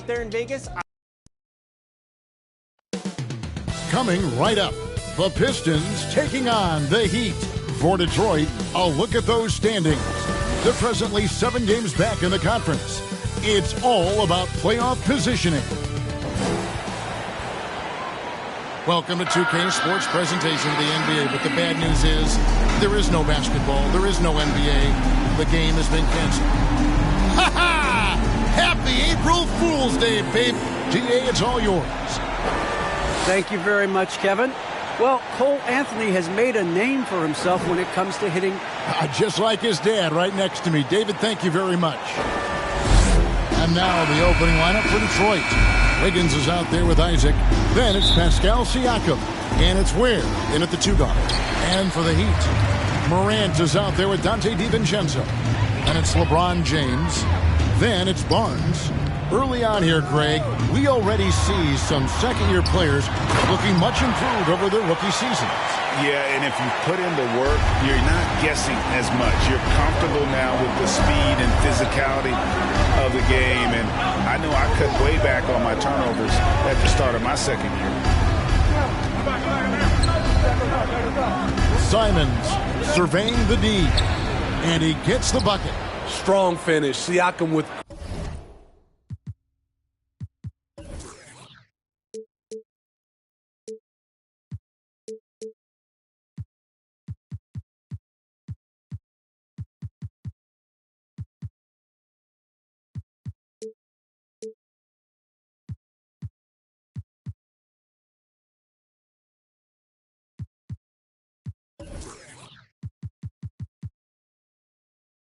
out there in Vegas. Coming right up, the Pistons taking on the Heat. For Detroit, a look at those standings. They're presently 7 games back in the conference. It's all about playoff positioning. Welcome to 2K Sports presentation of the NBA, but the bad news is there is no basketball, there is no NBA. The game has been canceled. Ha ha! Happy April Fool's Day, babe. DA, it's all yours. Thank you very much, Kevin. Well, Cole Anthony has made a name for himself when it comes to hitting. Just like his dad right next to me. David, thank you very much. And now the opening lineup for Detroit. Wiggins is out there with Isaac. Then it's Pascal Siakam. And it's Ware in at the 2 guard. And for the Heat, Morant is out there with Dante DiVincenzo. And it's LeBron James. Then it's Barnes. Early on here, Greg, we already see some second-year players looking much improved over their rookie seasons. Yeah, and if you put in the work, you're not guessing as much. You're comfortable now with the speed and physicality of the game. And I know I cut way back on my turnovers at the start of my second year. Simons surveying the D, and he gets the bucket. Strong finish. Siakam with...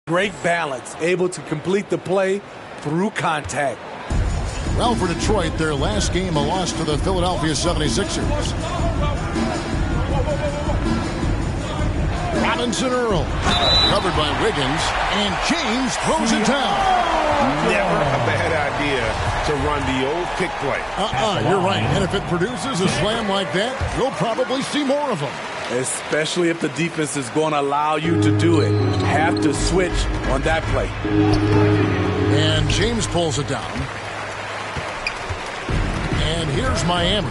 Great balance, able to complete the play through contact. Well, for Detroit, their last game, a loss to the Philadelphia 76ers. Robinson Earl, covered by Wiggins, and James throws it down. Never a bad idea to run the old pick play. You're right. And if it produces a slam like that, you'll probably see more of them. Especially if the defense is going to allow you to do it. Have to switch on that play. And James pulls it down. And here's Miami.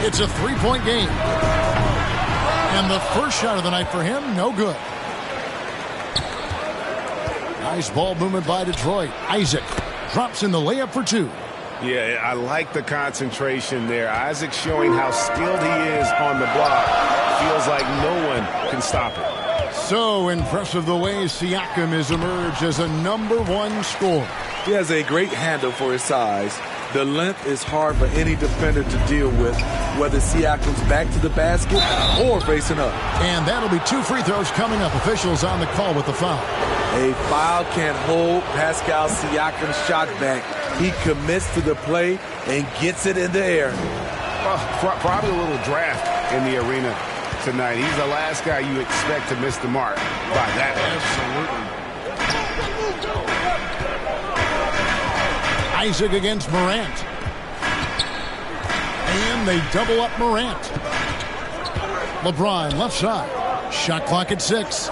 It's a 3-point game. And the first shot of the night for him, no good. Nice ball movement by Detroit. Isaac drops in the layup for 2. Yeah, I like the concentration there. Isaac showing how skilled he is on the block. Feels like no one can stop it. So impressive the way Siakam has emerged as a #1 scorer. He has a great handle for his size. The length is hard for any defender to deal with, whether Siakam's back to the basket or facing up. And that'll be 2 free throws coming up. Officials on the call with the foul. A foul can't hold Pascal Siakam's shot back. He commits to the play and gets it in the air. Probably a little draft in the arena tonight. He's the last guy you expect to miss the mark by that. Absolutely. Isaac against Morant. And they double up Morant. LeBron left side. Shot clock at 6.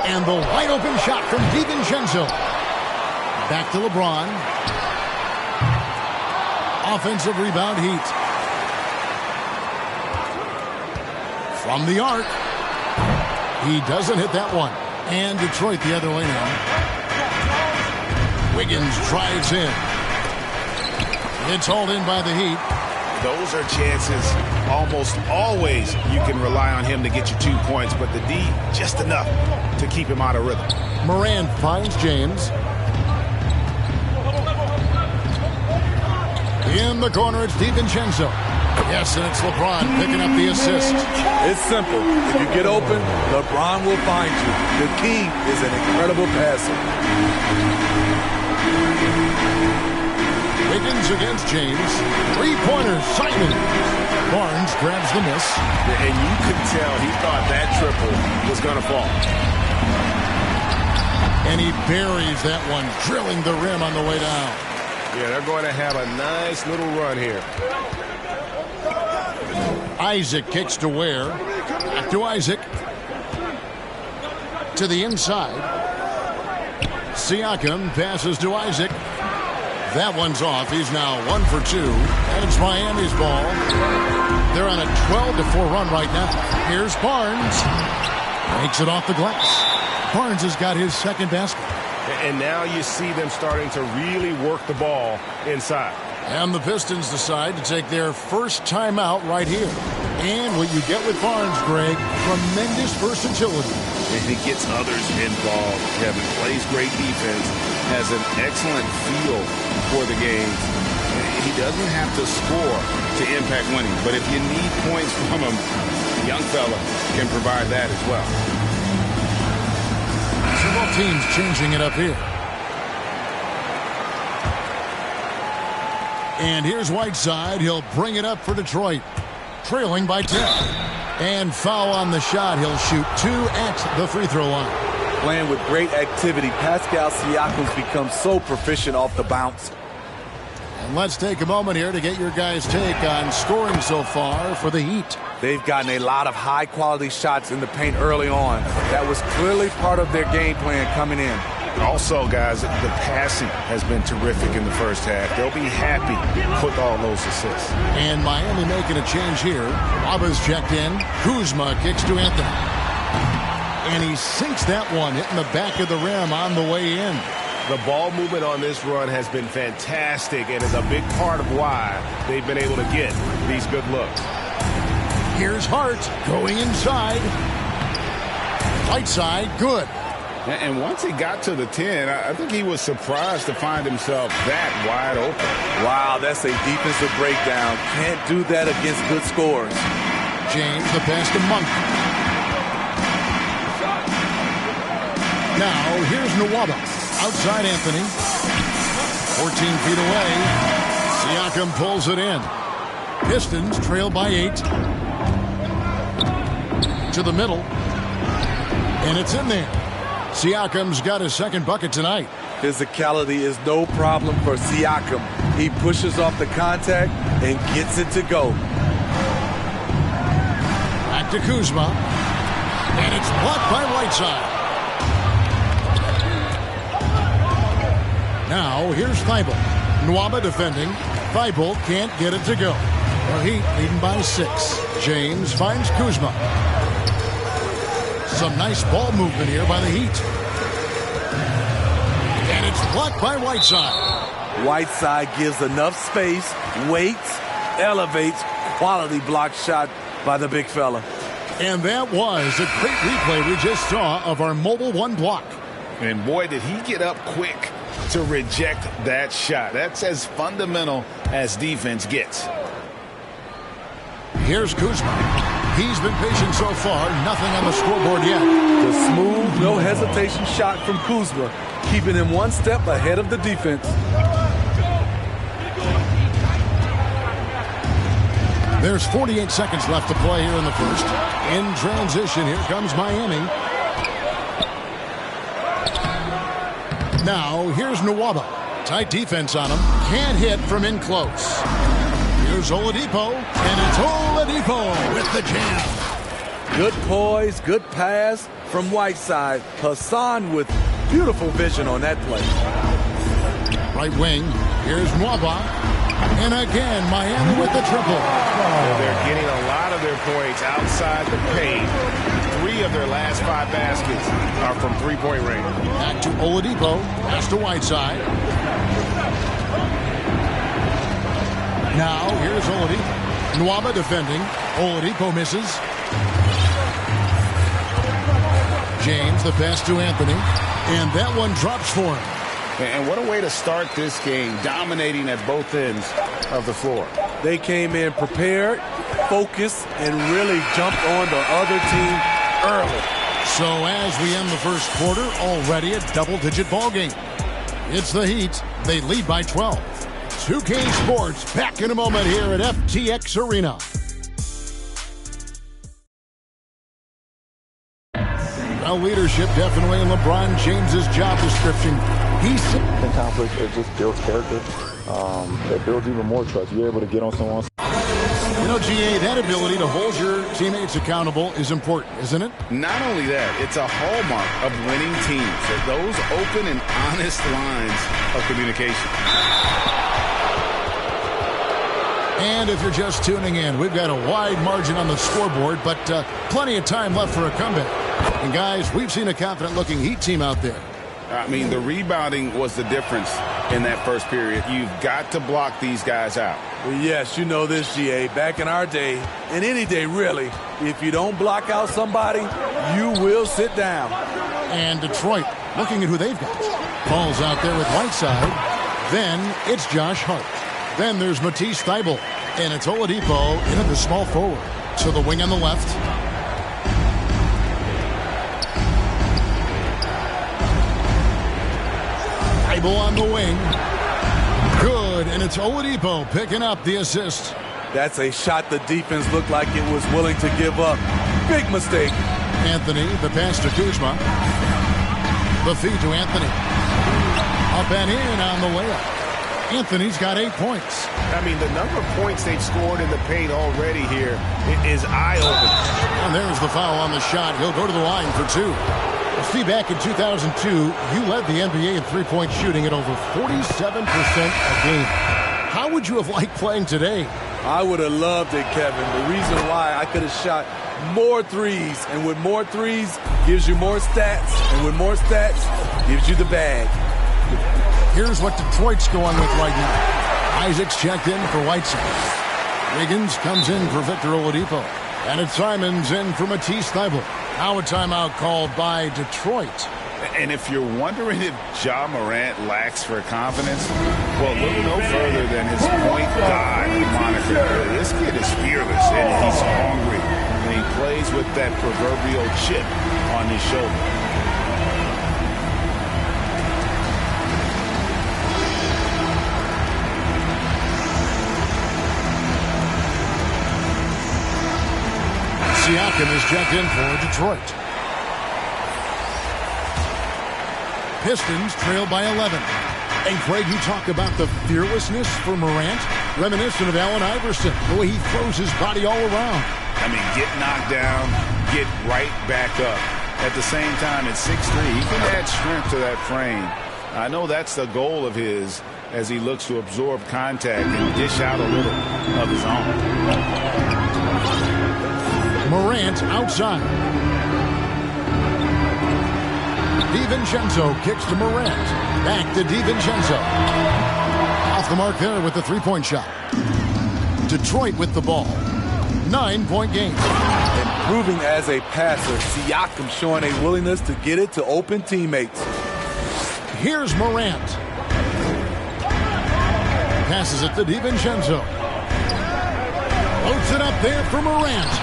And the wide open shot from DiVincenzo. Back to LeBron. Offensive rebound, Heat. From the arc. He doesn't hit that one. And Detroit the other way now. Wiggins drives in. It's hauled in by the Heat. Those are chances almost always you can rely on him to get you 2 points, but the D just enough to keep him out of rhythm. Morant finds James. In the corner, it's DiVincenzo. Yes, and it's LeBron picking up the assist. It's simple. If you get open, LeBron will find you. The King is an incredible passer. Wiggins against James. 3-pointers, Simon. Barnes grabs the miss. And you could tell he thought that triple was going to fall. And he buries that one, drilling the rim on the way down. Yeah, they're going to have a nice little run here. Isaac kicks to Ware. Back to Isaac. To the inside. Siakam passes to Isaac. That one's off. He's now 1 for 2. And it's Miami's ball. They're on a 12-4 run right now. Here's Barnes. Makes it off the glass. Barnes has got his second basket. And now you see them starting to really work the ball inside. And the Pistons decide to take their first timeout right here. And what you get with Barnes, Greg, tremendous versatility. And he gets others involved. Kevin plays great defense, has an excellent feel for the game. He doesn't have to score to impact winning, but if you need points from him, the young fella can provide that as well. So both teams changing it up here. And here's Whiteside. He'll bring it up for Detroit, trailing by 10. And foul on the shot. He'll shoot 2 at the free throw line. Playing with great activity, Pascal Siakam's become so proficient off the bounce. And let's take a moment here to get your guys' take on scoring so far for the Heat. They've gotten a lot of high-quality shots in the paint early on. That was clearly part of their game plan coming in. Also, guys, the passing has been terrific in the first half. They'll be happy with all those assists. And Miami making a change here. Waba's checked in. Kuzma kicks to Anthony. And he sinks that one, hitting the back of the rim on the way in. The ball movement on this run has been fantastic and is a big part of why they've been able to get these good looks. Here's Hart going inside. Whiteside, good. And once he got to the 10, I think he was surprised to find himself that wide open. Wow, that's a defensive breakdown. Can't do that against good scores. James, the pass to Monk. Now, here's Nwaba. Outside Anthony. 14 feet away. Siakam pulls it in. Pistons trail by 8. To the middle. And it's in there. Siakam's got his second bucket tonight. Physicality is no problem for Siakam. He pushes off the contact and gets it to go. Back to Kuzma. And it's blocked by Whiteside. Now, here's Thibault. Nwaba defending. Thibault can't get it to go. The Heat leading by 6. James finds Kuzma. Some nice ball movement here by the Heat. And it's blocked by Whiteside. Whiteside gives enough space, waits, elevates. Quality block shot by the big fella. And that was a great replay we just saw of our Mobile One block. And boy, did he get up quick to reject that shot. That's as fundamental as defense gets. Here's Kuzma. He's been patient so far. Nothing on the scoreboard yet. The smooth, no hesitation shot from Kuzma, keeping him one step ahead of the defense. There's 48 seconds left to play here in the first. In transition, here comes Miami. Now, here's Nwaba. Tight defense on him. Can't hit from in close. Here's Oladipo, and it's Oladipo with the jam. Good poise, good pass from Whiteside. Hassan with beautiful vision on that play. Right wing, here's Nwaba. And again, Miami with the triple. Well, they're getting a lot of their points outside the paint. 3 of their last 5 baskets are from three-point range. Back to Oladipo, pass to Whiteside. Now, here's Oladipo. Nwaba defending. Oladipo misses. James, the pass to Anthony. And that one drops for him. And what a way to start this game, dominating at both ends of the floor. They came in prepared, focused, and really jumped on the other team early. So as we end the first quarter, already a double-digit ball game. It's the Heat. They lead by 12. 2K Sports back in a moment here at FTX Arena. Well, leadership definitely in LeBron James's job description. The conflict, it just builds character. It builds even more trust. You're able to get on someone's You know, GA, that ability to hold your teammates accountable is important, isn't it? Not only that, it's a hallmark of winning teams. Those open and honest lines of communication. And if you're just tuning in, we've got a wide margin on the scoreboard, but plenty of time left for a comeback. And guys, we've seen a confident-looking Heat team out there. I mean, the rebounding was the difference in that first period. You've got to block these guys out. Well, yes, you know this, GA. Back in our day, and any day really, if you don't block out somebody, you will sit down. And Detroit, looking at who they've got. Ball's out there with Whiteside. Then it's Josh Hart. Then there's Matisse Thybulle. And it's Oladipo into the small forward. To the wing on the left. Thybulle on the wing. Good, and it's Oladipo picking up the assist. That's a shot the defense looked like it was willing to give up. Big mistake. Anthony, the pass to Kuzma. The feed to Anthony. Up and in on the layup. Anthony's got 8 points. I mean, the number of points they've scored in the paint already here is eye-opening. And there's the foul on the shot. He'll go to the line for 2. See, back in 2002, you led the NBA in three-point shooting at over 47% a game. How would you have liked playing today? I would have loved it, Kevin. The reason why I could have shot more threes, and with more threes gives you more stats, and with more stats gives you the bag. Here's what Detroit's going with right now. Isaac's checked in for Whiteside. Wiggins comes in for Victor Oladipo. And it's Simons in for Matisse Thybulle. Now a timeout called by Detroit. And if you're wondering if Ja Morant lacks for confidence, well, look no further than his point guard moniker. This kid is fearless, and he's hungry. And he plays with that proverbial chip on his shoulder. Siakam is checked in for Detroit. Pistons trail by 11. And Craig, you talk about the fearlessness for Morant, reminiscent of Allen Iverson, the way he throws his body all around. I mean, get knocked down, get right back up. At the same time, at 6'3", he can add strength to that frame. I know that's the goal of his as he looks to absorb contact and dish out a little of his own. Morant outside. DiVincenzo kicks to Morant. Back to DiVincenzo. Off the mark there with the three-point shot. Detroit with the ball. 9-point game. Improving as a passer, Siakam showing a willingness to get it to open teammates. Here's Morant. Passes it to DiVincenzo. Loads it up there for Morant.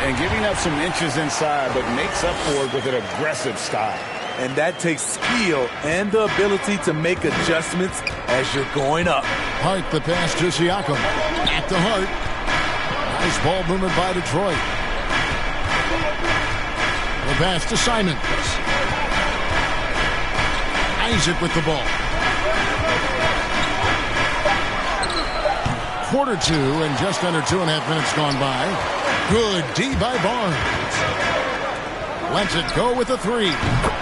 And giving up some inches inside, but makes up for it with an aggressive style. And that takes skill and the ability to make adjustments as you're going up. Hart the pass to Siakam. Back to Hart. Nice ball movement by Detroit. The pass to Simons. Isaac with the ball. Quarter 2 and just under 2.5 minutes gone by. Good D by Barnes. Lets it go with a 3.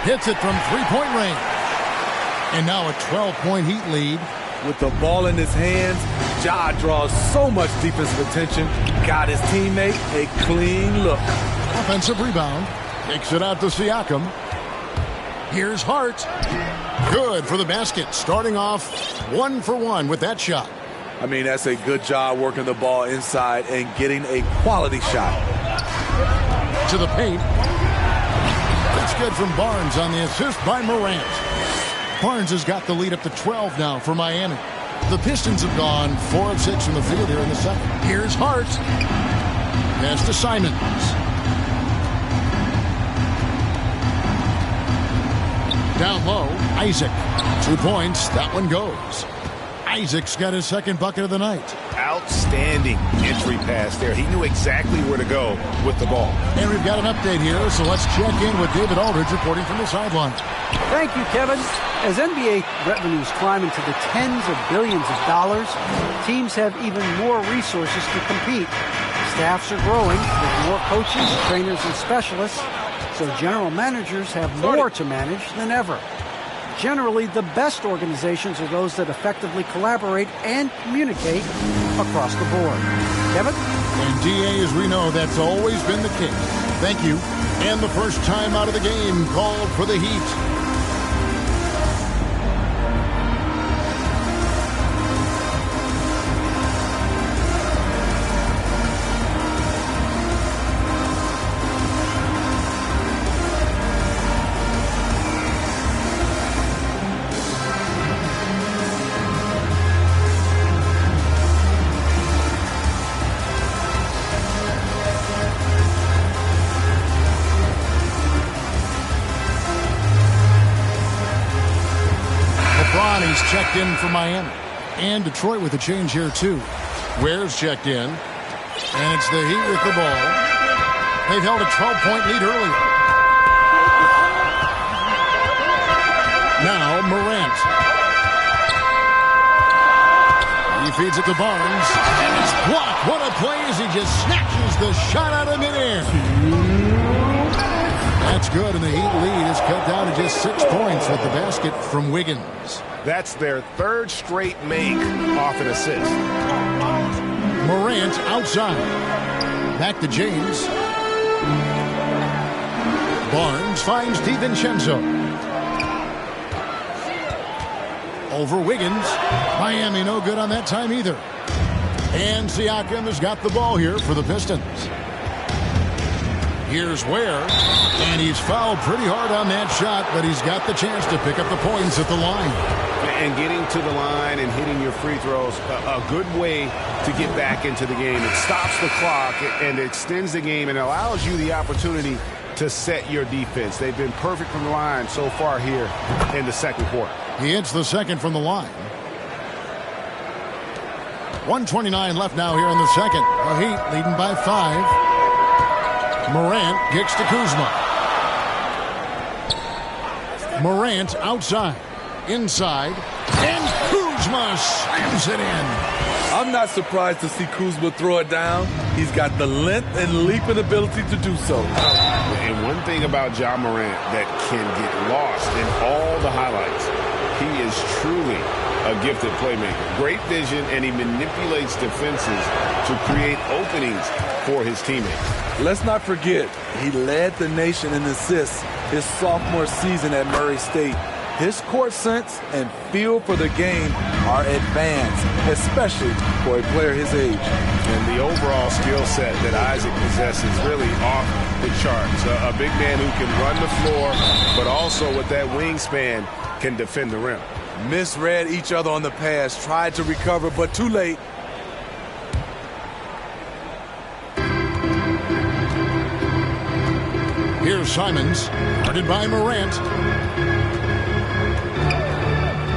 Hits it from three-point range. And now a 12-point Heat lead. With the ball in his hands, Ja draws so much defensive attention. Got his teammate a clean look. Offensive rebound. Kicks it out to Siakam. Here's Hart. Good for the basket. Starting off 1 for 1 with that shot. I mean, that's a good job working the ball inside and getting a quality shot. To the paint. That's good from Barnes on the assist by Morant. Barnes has got the lead up to 12 now for Miami. The Pistons have gone 4 of 6 from the field here in the second. Here's Hart. Pass to Simons. Down low, Isaac. 2 points. That one goes. Isaac's got his second bucket of the night. Outstanding entry pass there. He knew exactly where to go with the ball. And we've got an update here, so let's check in with David Aldridge reporting from the sideline. Thank you, Kevin. As NBA revenues climb into the tens of billions of dollars, teams have even more resources to compete. Staffs are growing with more coaches, trainers, and specialists, so general managers have more to manage than ever. Generally, the best organizations are those that effectively collaborate and communicate across the board. Kevin? And DA, as we know, that's always been the case. Thank you. And the first time out of the game called for the Heat. He's checked in for Miami. And Detroit with a change here, too. Ware's checked in. And it's the Heat with the ball. They've held a 12-point lead earlier. Now Morant. He feeds it to Barnes. And it's blocked. What a play as he just snatches the shot out of midair. That's good, and the Heat lead is cut down to just 6 points with the basket from Wiggins. That's their third straight make off an assist. Morant outside. Back to James. Barnes finds DiVincenzo. Over Wiggins. Miami no good on that time either. And Siakam has got the ball here for the Pistons. Here's Ware, and he's fouled pretty hard on that shot, but he's got the chance to pick up the points at the line. And getting to the line and hitting your free throws, a good way to get back into the game. It stops the clock and extends the game and allows you the opportunity to set your defense. They've been perfect from the line so far here in the second quarter. He hits the second from the line. 1:29 left now here in the second. The Heat leading by 5. Morant kicks to Kuzma. Morant outside. Inside. And Kuzma slams it in. I'm not surprised to see Kuzma throw it down. He's got the length and leaping ability to do so. And one thing about Ja Morant that can get lost in all the highlights, he is truly a gifted playmaker. Great vision, and he manipulates defenses to create openings for his teammates. Let's not forget, he led the nation in assists his sophomore season at Murray State. His court sense and feel for the game are advanced, especially for a player his age. And the overall skill set that Isaac possesses really off the charts. A big man who can run the floor, but also with that wingspan can defend the rim. Misread each other on the pass, tried to recover, but too late. Here's Simons, guarded by Morant.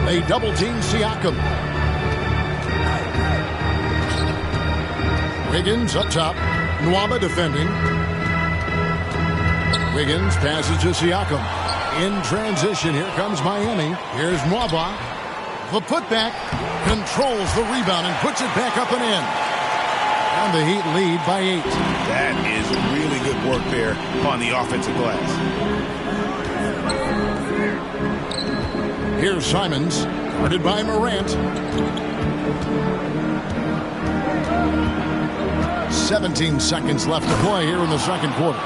They double-team Siakam. Wiggins up top. Nwaba defending. Wiggins passes to Siakam. In transition, here comes Miami. Here's Nwaba. The putback controls the rebound and puts it back up and in. And the Heat lead by 8. That is really good work there on the offensive glass. Here's Simons, guarded by Morant. 17 seconds left to play here in the second quarter.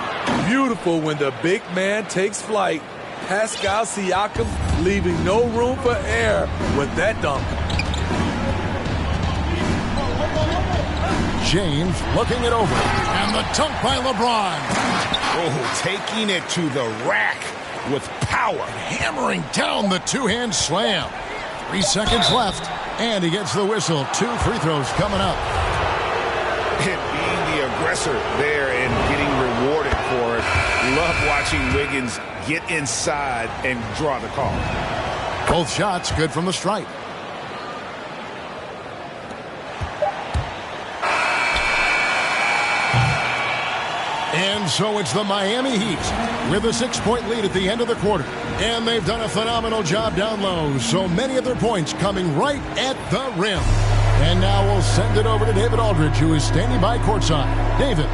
Beautiful when the big man takes flight. Pascal Siakam leaving no room for error with that dunk. James looking it over. And the dunk by LeBron. Oh, taking it to the rack with power. Hammering down the two-hand slam. 3 seconds left. And he gets the whistle. 2 free throws coming up. And being the aggressor there and getting rewarded for it. Love watching Wiggins get inside and draw the call. Both shots good from the stripe. And so it's the Miami Heat with a 6-point lead at the end of the quarter. And they've done a phenomenal job down low. So many of their points coming right at the rim. And now we'll send it over to David Aldridge, who is standing by courtside. David.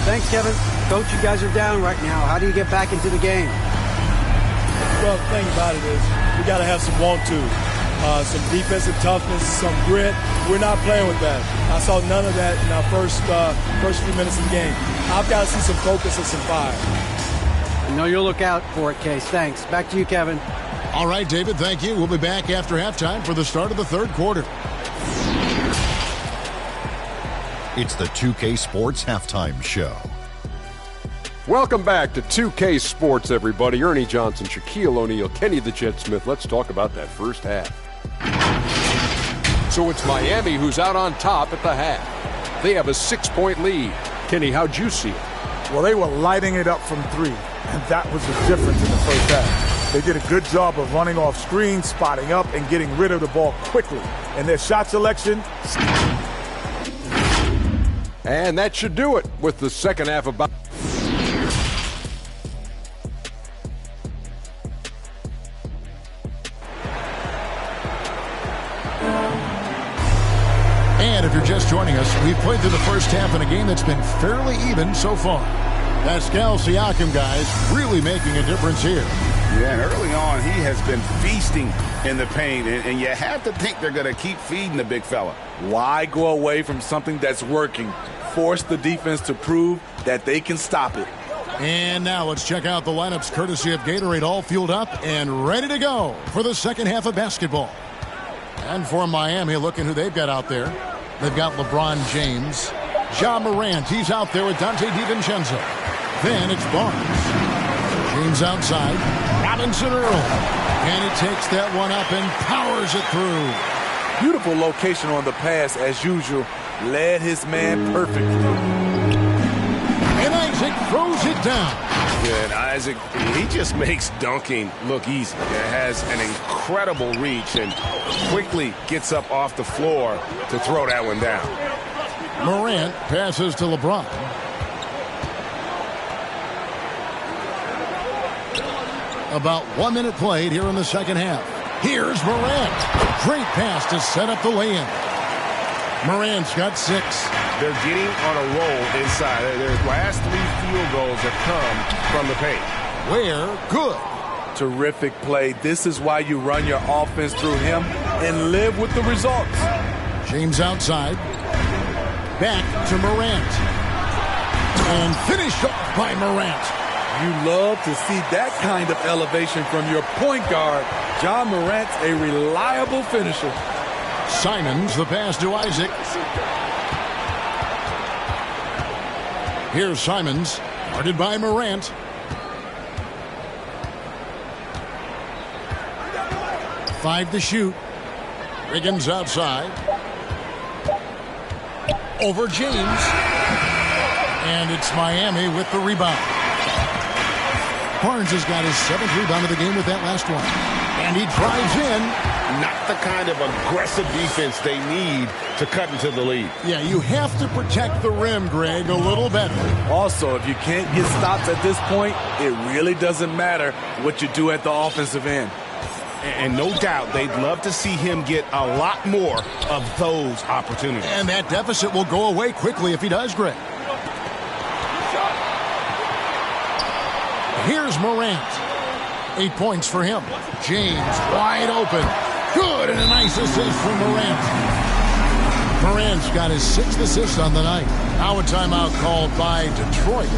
Thanks, Kevin. Coach, you guys are down right now. How do you get back into the game? Well, the thing about it is we got to have some want-to. Some defensive toughness, some grit. We're not playing with that. I saw none of that in our first few minutes of the game. I've got to see some focus and some fire. I know you'll look out for it, Case. Thanks. Back to you, Kevin. All right, David, thank you. We'll be back after halftime for the start of the third quarter. It's the 2K Sports Halftime Show. Welcome back to 2K Sports, everybody. Ernie Johnson, Shaquille O'Neal, Kenny the Jet Smith. Let's talk about that first half. So it's Miami who's out on top at the half. They have a 6-point lead. Kenny, how'd you see it? Well, they were lighting it up from three, and that was the difference in the first half. They did a good job of running off screens, spotting up, and getting rid of the ball quickly. And their shot selection... And that should do it with the second half about... And if you're just joining us, we've played through the first half in a game that's been fairly even so far. Pascal Siakam, guys, really making a difference here. Yeah, and early on, he has been feasting in the paint, and you have to think they're going to keep feeding the big fella. Why go away from something that's working? Force the defense to prove that they can stop it. And now let's check out the lineups courtesy of Gatorade, all fueled up and ready to go for the second half of basketball. And for Miami, look at who they've got out there. They've got LeBron James. Ja Morant, he's out there with Dante DiVincenzo. Then it's Barnes. James outside. Robinson early. And he takes that one up and powers it through. Beautiful location on the pass, as usual. Led his man perfectly. And Isaac throws it down. Yeah, and Isaac, he just makes dunking look easy. It has an incredible reach and quickly gets up off the floor to throw that one down. Morant passes to LeBron. About 1 minute played here in the second half. Here's Morant. Great pass to set up the lay-in. Morant's got 6. They're getting on a roll inside. Their last 3 field goals have come from the paint. Where? Good. Terrific play. This is why you run your offense through him and live with the results. James outside. Back to Morant. And finished off by Morant. You love to see that kind of elevation from your point guard. Ja Morant's a reliable finisher. Simons, the pass to Isaac. Here's Simons, guarded by Morant. Five to shoot. Wiggins outside. Over James. And it's Miami with the rebound. Barnes has got his 7th rebound of the game with that last one. And he drives in. Not the kind of aggressive defense they need to cut into the lead. Yeah, you have to protect the rim, Greg, a little better. Also, if you can't get stops at this point, it really doesn't matter what you do at the offensive end. And no doubt they'd love to see him get a lot more of those opportunities. And that deficit will go away quickly if he does, Greg. Here's Morant. 8 points for him. James wide open. Good, and a nice assist from Morant. Morant's got his 6th assist on the night. Now a timeout called by Detroit.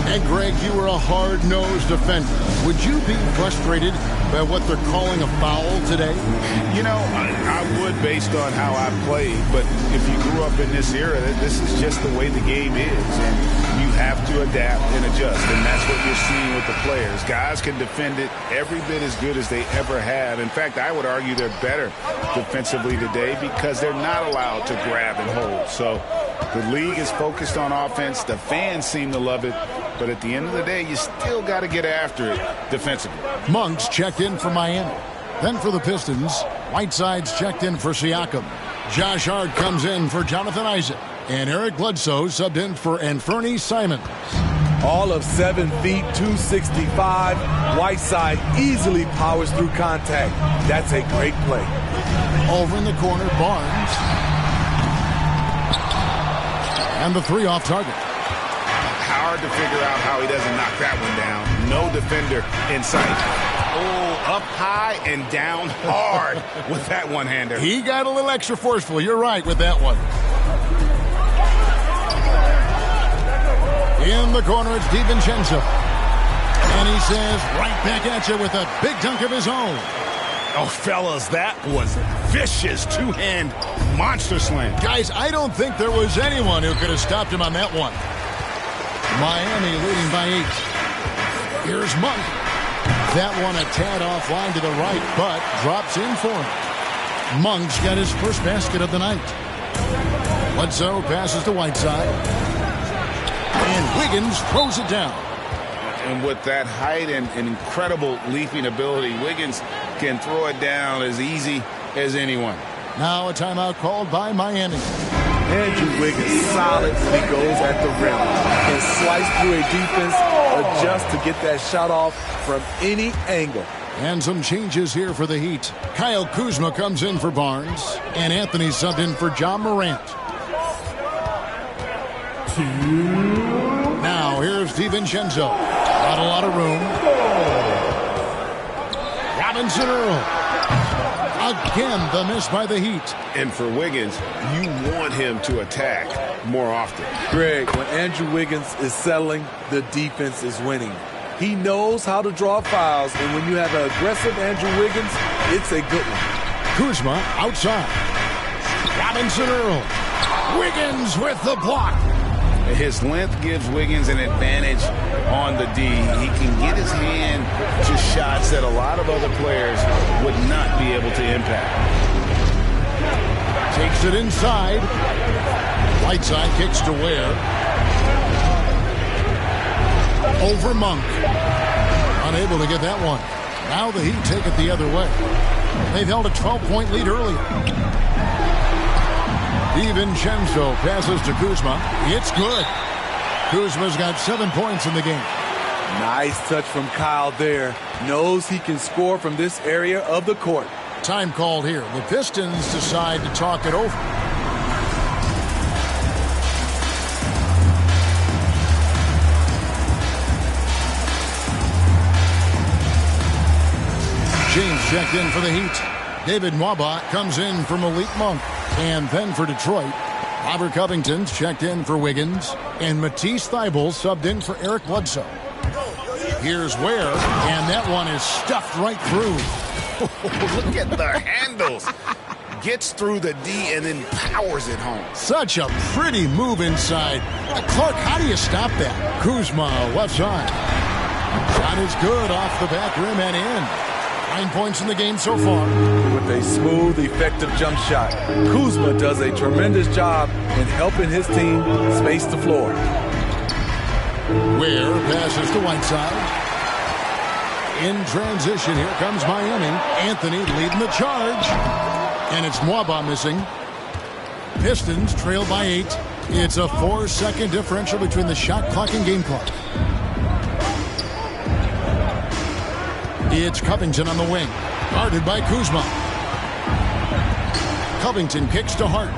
And Greg, you were a hard-nosed defender. Would you be frustrated by what they're calling a foul today? You know, I would based on how I played, but if you grew up in this era, this is just the way the game is. And you have to adapt and adjust, and that's what you're seeing with the players. Guys can defend it every bit as good as they ever have. In fact, I would argue they're better defensively today because they're not allowed to grab and hold. So the league is focused on offense. The fans seem to love it. But at the end of the day, you still got to get after it defensively. Monks checked in for Miami. Then for the Pistons, Whiteside's checked in for Siakam. Josh Hart comes in for Jonathan Isaac. And Eric Bledsoe subbed in for Anferny Simons. All of 7 feet, 265. Whiteside easily powers through contact. That's a great play. Over in the corner, Barnes. And the 3 off target. Hard to figure out how he doesn't knock that one down. No defender in sight. Oh, up high and down hard with that one-hander. He got a little extra forceful. You're right with that one. In the corner, it's DiVincenzo. And he says, right back at you with a big dunk of his own. Oh, fellas, that was vicious two-hand monster slam. Guys, I don't think there was anyone who could have stopped him on that one. Miami leading by 8. Here's Monk. That one a tad offline to the right, but drops in for him. Monk's got his first basket of the night. Bledsoe passes to Whiteside. And Wiggins throws it down. And with that height and incredible leaping ability, Wiggins can throw it down as easy as anyone. Now a timeout called by Miami. Andrew Wiggins solidly goes at the rim and slice through a defense, adjust to get that shot off from any angle. And some changes here for the Heat. Kyle Kuzma comes in for Barnes, and Anthony subbed in for John Morant. Now here's DiVincenzo. Not a lot of room. Robinson Earl. Again, the miss by the Heat. And for Wiggins, you want him to attack more often. Greg, when Andrew Wiggins is settling, the defense is winning. He knows how to draw fouls, and when you have an aggressive Andrew Wiggins, it's a good one. Kuzma outside. Robinson Earl. Wiggins with the block. His length gives Wiggins an advantage on the D. He can get his hand to shots that a lot of other players would not be able to impact. Takes it inside. Whiteside kicks to Ware. Over Monk. Unable to get that one. Now the Heat take it the other way. They've held a 12-point lead earlier. DiVincenzo passes to Kuzma. It's good. Kuzma's got 7 points in the game. Nice touch from Kyle there. Knows he can score from this area of the court. Time called here. The Pistons decide to talk it over. James checked in for the Heat. David Nwaba comes in for Malik Monk. And then for Detroit, Robert Covington's checked in for Wiggins. And Matisse Thybulle subbed in for Eric Bledsoe. Here's Ware, and that one is stuffed right through. Look at the handles. Gets through the D and then powers it home. Such a pretty move inside. Clark, how do you stop that? Kuzma, left side. Shot is good off the back rim and in. 9 points in the game so far. With a smooth, effective jump shot, Kuzma does a tremendous job in helping his team space the floor. Ware passes to Whiteside. In transition, here comes Miami. Anthony leading the charge. And it's Nwaba missing. Pistons trail by 8. It's a 4-second differential between the shot clock and game clock. It's Covington on the wing. Guarded by Kuzma. Covington kicks to Hart.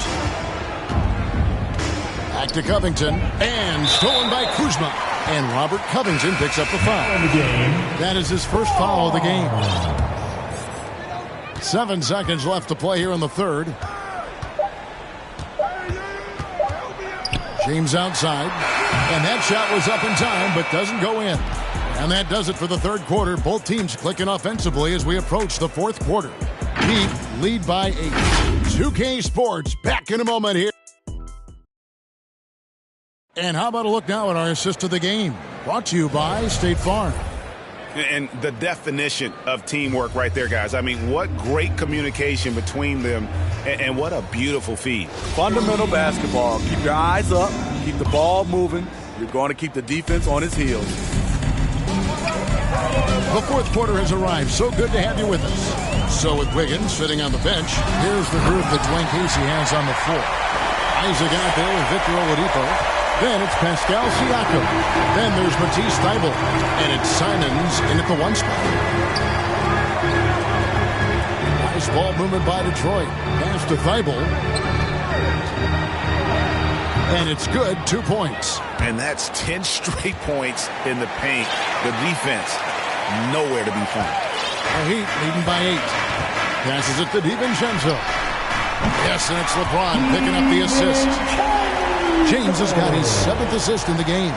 Back to Covington. And stolen by Kuzma. And Robert Covington picks up the foul. That is his first foul of the game. 7 seconds left to play here in the third. James outside. And that shot was up in time, but doesn't go in. And that does it for the third quarter. Both teams clicking offensively as we approach the fourth quarter. Heat lead by 8. 2K Sports back in a moment here. And how about a look now at our assist of the game? Brought to you by State Farm. And the definition of teamwork right there, guys. I mean, what great communication between them, and what a beautiful feed. Fundamental basketball. Keep your eyes up. Keep the ball moving. You're going to keep the defense on its heels. The fourth quarter has arrived. So good to have you with us. So with Wiggins sitting on the bench, here's the group that Dwayne Casey has on the floor. Isaac out there with Victor Oladipo. Then it's Pascal Siakam. Then there's Matisse Thybulle. And it's Simons in at the 1 spot. Nice ball movement by Detroit. Pass to Thybulle. And it's good, 2 points. And that's 10 straight points in the paint. The defense, nowhere to be found. The Heat leading by 8. Passes it to DiVincenzo. Yes, and it's LeBron picking up the assist. James has got his 7th assist in the game.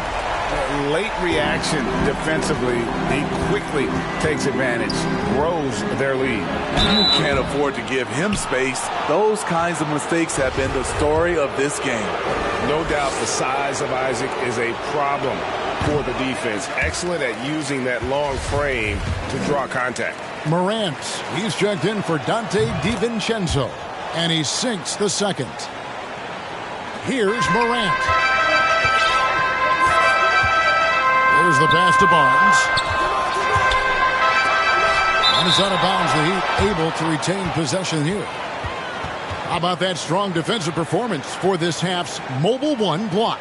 Late reaction defensively. He quickly takes advantage, grows their lead. You can't afford to give him space. Those kinds of mistakes have been the story of this game. No doubt the size of Isaac is a problem for the defense. Excellent at using that long frame to draw contact. Morant, he's checked in for Dante DiVincenzo, and he sinks the second. Here's Morant. Here's the pass to Barnes. And it's out of bounds. The Heat able to retain possession here. How about that strong defensive performance for this half's Mobile One block?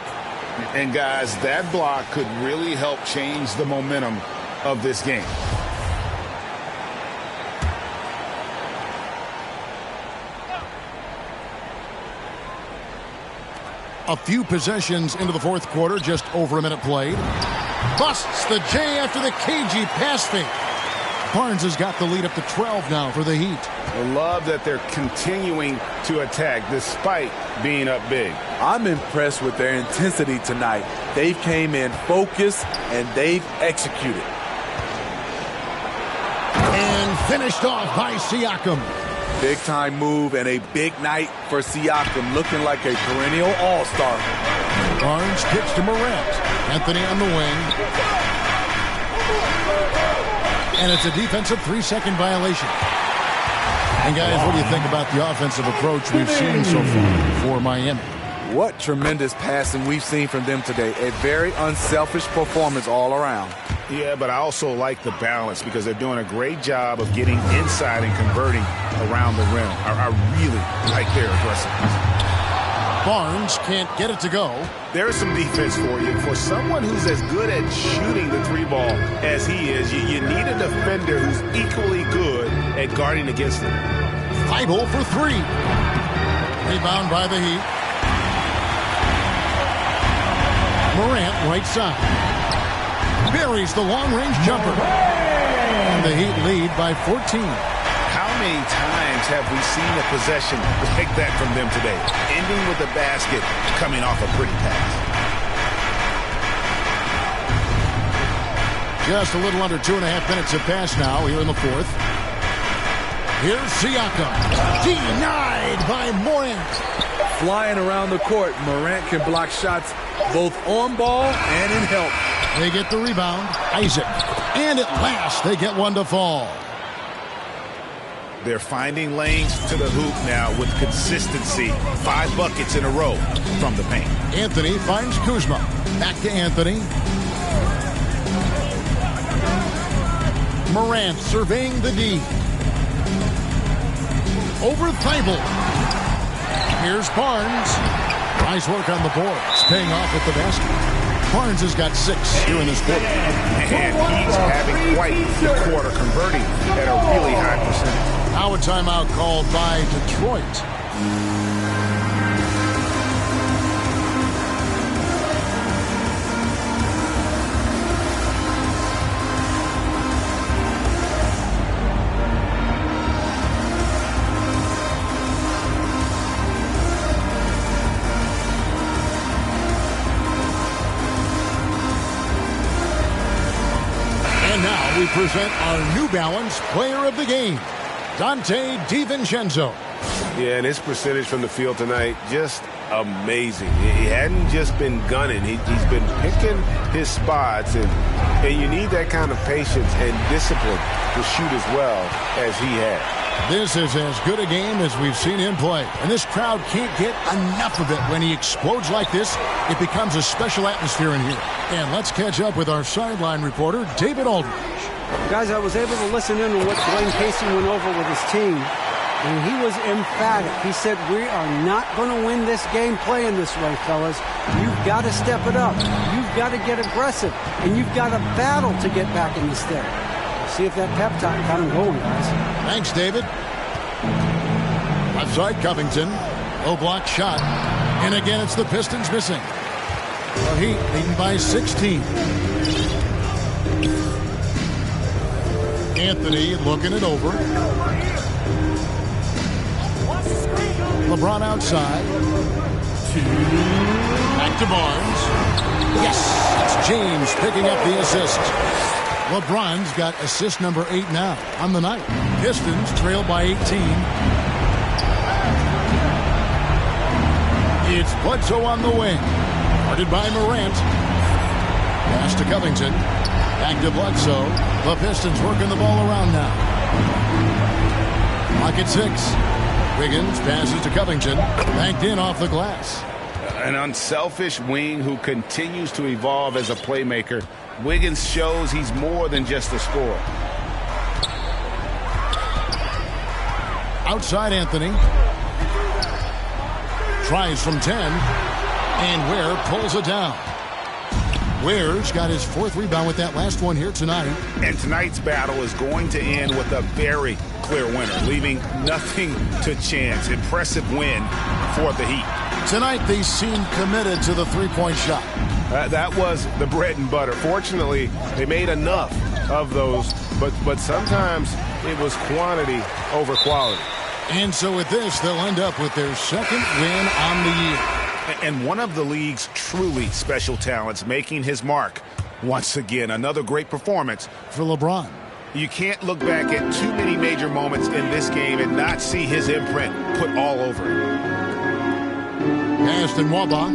And guys, that block could really help change the momentum of this game. A few possessions into the fourth quarter, just over a minute played. Busts the J after the cagey pass fake. Barnes has got the lead up to 12 now for the Heat. I love that they're continuing to attack despite being up big. I'm impressed with their intensity tonight. They came in focused and they've executed. And finished off by Siakam. Big time move and a big night for Siakam, looking like a perennial all-star. Barnes kicks to Morant. Anthony on the wing. And it's a defensive 3-second violation. And guys, what do you think about the offensive approach we've seen so far for Miami? What tremendous passing we've seen from them today. A very unselfish performance all around. Yeah, but I also like the balance because they're doing a great job of getting inside and converting around the rim. I really like their aggressiveness. Barnes can't get it to go. There's some defense for you. For someone who's as good at shooting the 3-ball as he is, you need a defender who's equally good at guarding against him. Thybulle for 3. Rebound by the Heat. Morant right side. Buries the long-range jumper. And the Heat lead by 14. How many times have we seen a possession like that from them today? Ending with a basket, coming off a pretty pass. Just a little under 2.5 minutes have passed now here in the fourth. Here's Siakam. Denied by Morant. Flying around the court, Morant can block shots both on ball and in help. They get the rebound. Isaac. And at last, they get one to fall. They're finding lanes to the hoop now with consistency. 5 buckets in a row from the paint. Anthony finds Kuzma. Back to Anthony. Morant surveying the D. Over Thybulle. Here's Barnes. Nice work on the boards. Paying off with the basket. Barnes has got 6 here in this quarter. And he's having quite the quarter, converting at a really high percentage. Now a timeout called by Detroit. We present our New Balance player of the game, Dante DiVincenzo. Yeah, and his percentage from the field tonight, just amazing. He hadn't just been gunning. He's been picking his spots, and you need that kind of patience and discipline to shoot as well as he had. This is as good a game as we've seen him play. And this crowd can't get enough of it. When he explodes like this, it becomes a special atmosphere in here. And let's catch up with our sideline reporter, David Aldridge. Guys, I was able to listen in on what Dwayne Casey went over with his team. and he was emphatic. He said, we are not going to win this game playing this way, fellas. You've got to step it up. You've got to get aggressive, and you've got to battle to get back in this thing. See if that pep talk got him going, guys. Thanks, David. Left side, Covington. Low block shot. And again, it's the Pistons missing. The Heat leading by 16. Anthony looking it over. LeBron outside. Back to Barnes. Yes, it's James picking up the assist. LeBron's got assist number 8 now on the night. Pistons trail by 18. It's Bledsoe on the wing. Guarded by Morant. Pass to Covington. Back to Bledsoe. The Pistons working the ball around now. Clock at 6. Wiggins passes to Covington. Banked in off the glass. An unselfish wing who continues to evolve as a playmaker. Wiggins shows he's more than just a scorer. Outside Anthony. Tries from 10. And Ware pulls it down. Ware's got his 4th rebound with that last one here tonight. And tonight's battle is going to end with a very clear winner, leaving nothing to chance. Impressive win for the Heat. Tonight they seem committed to the three-point shot. That was the bread and butter. Fortunately, they made enough of those, but sometimes it was quantity over quality. And so with this, they'll end up with their 2nd win on the year. And one of the league's truly special talents making his mark. Once again, another great performance for LeBron. You can't look back at too many major moments in this game and not see his imprint put all over it. Pass to Nwaba.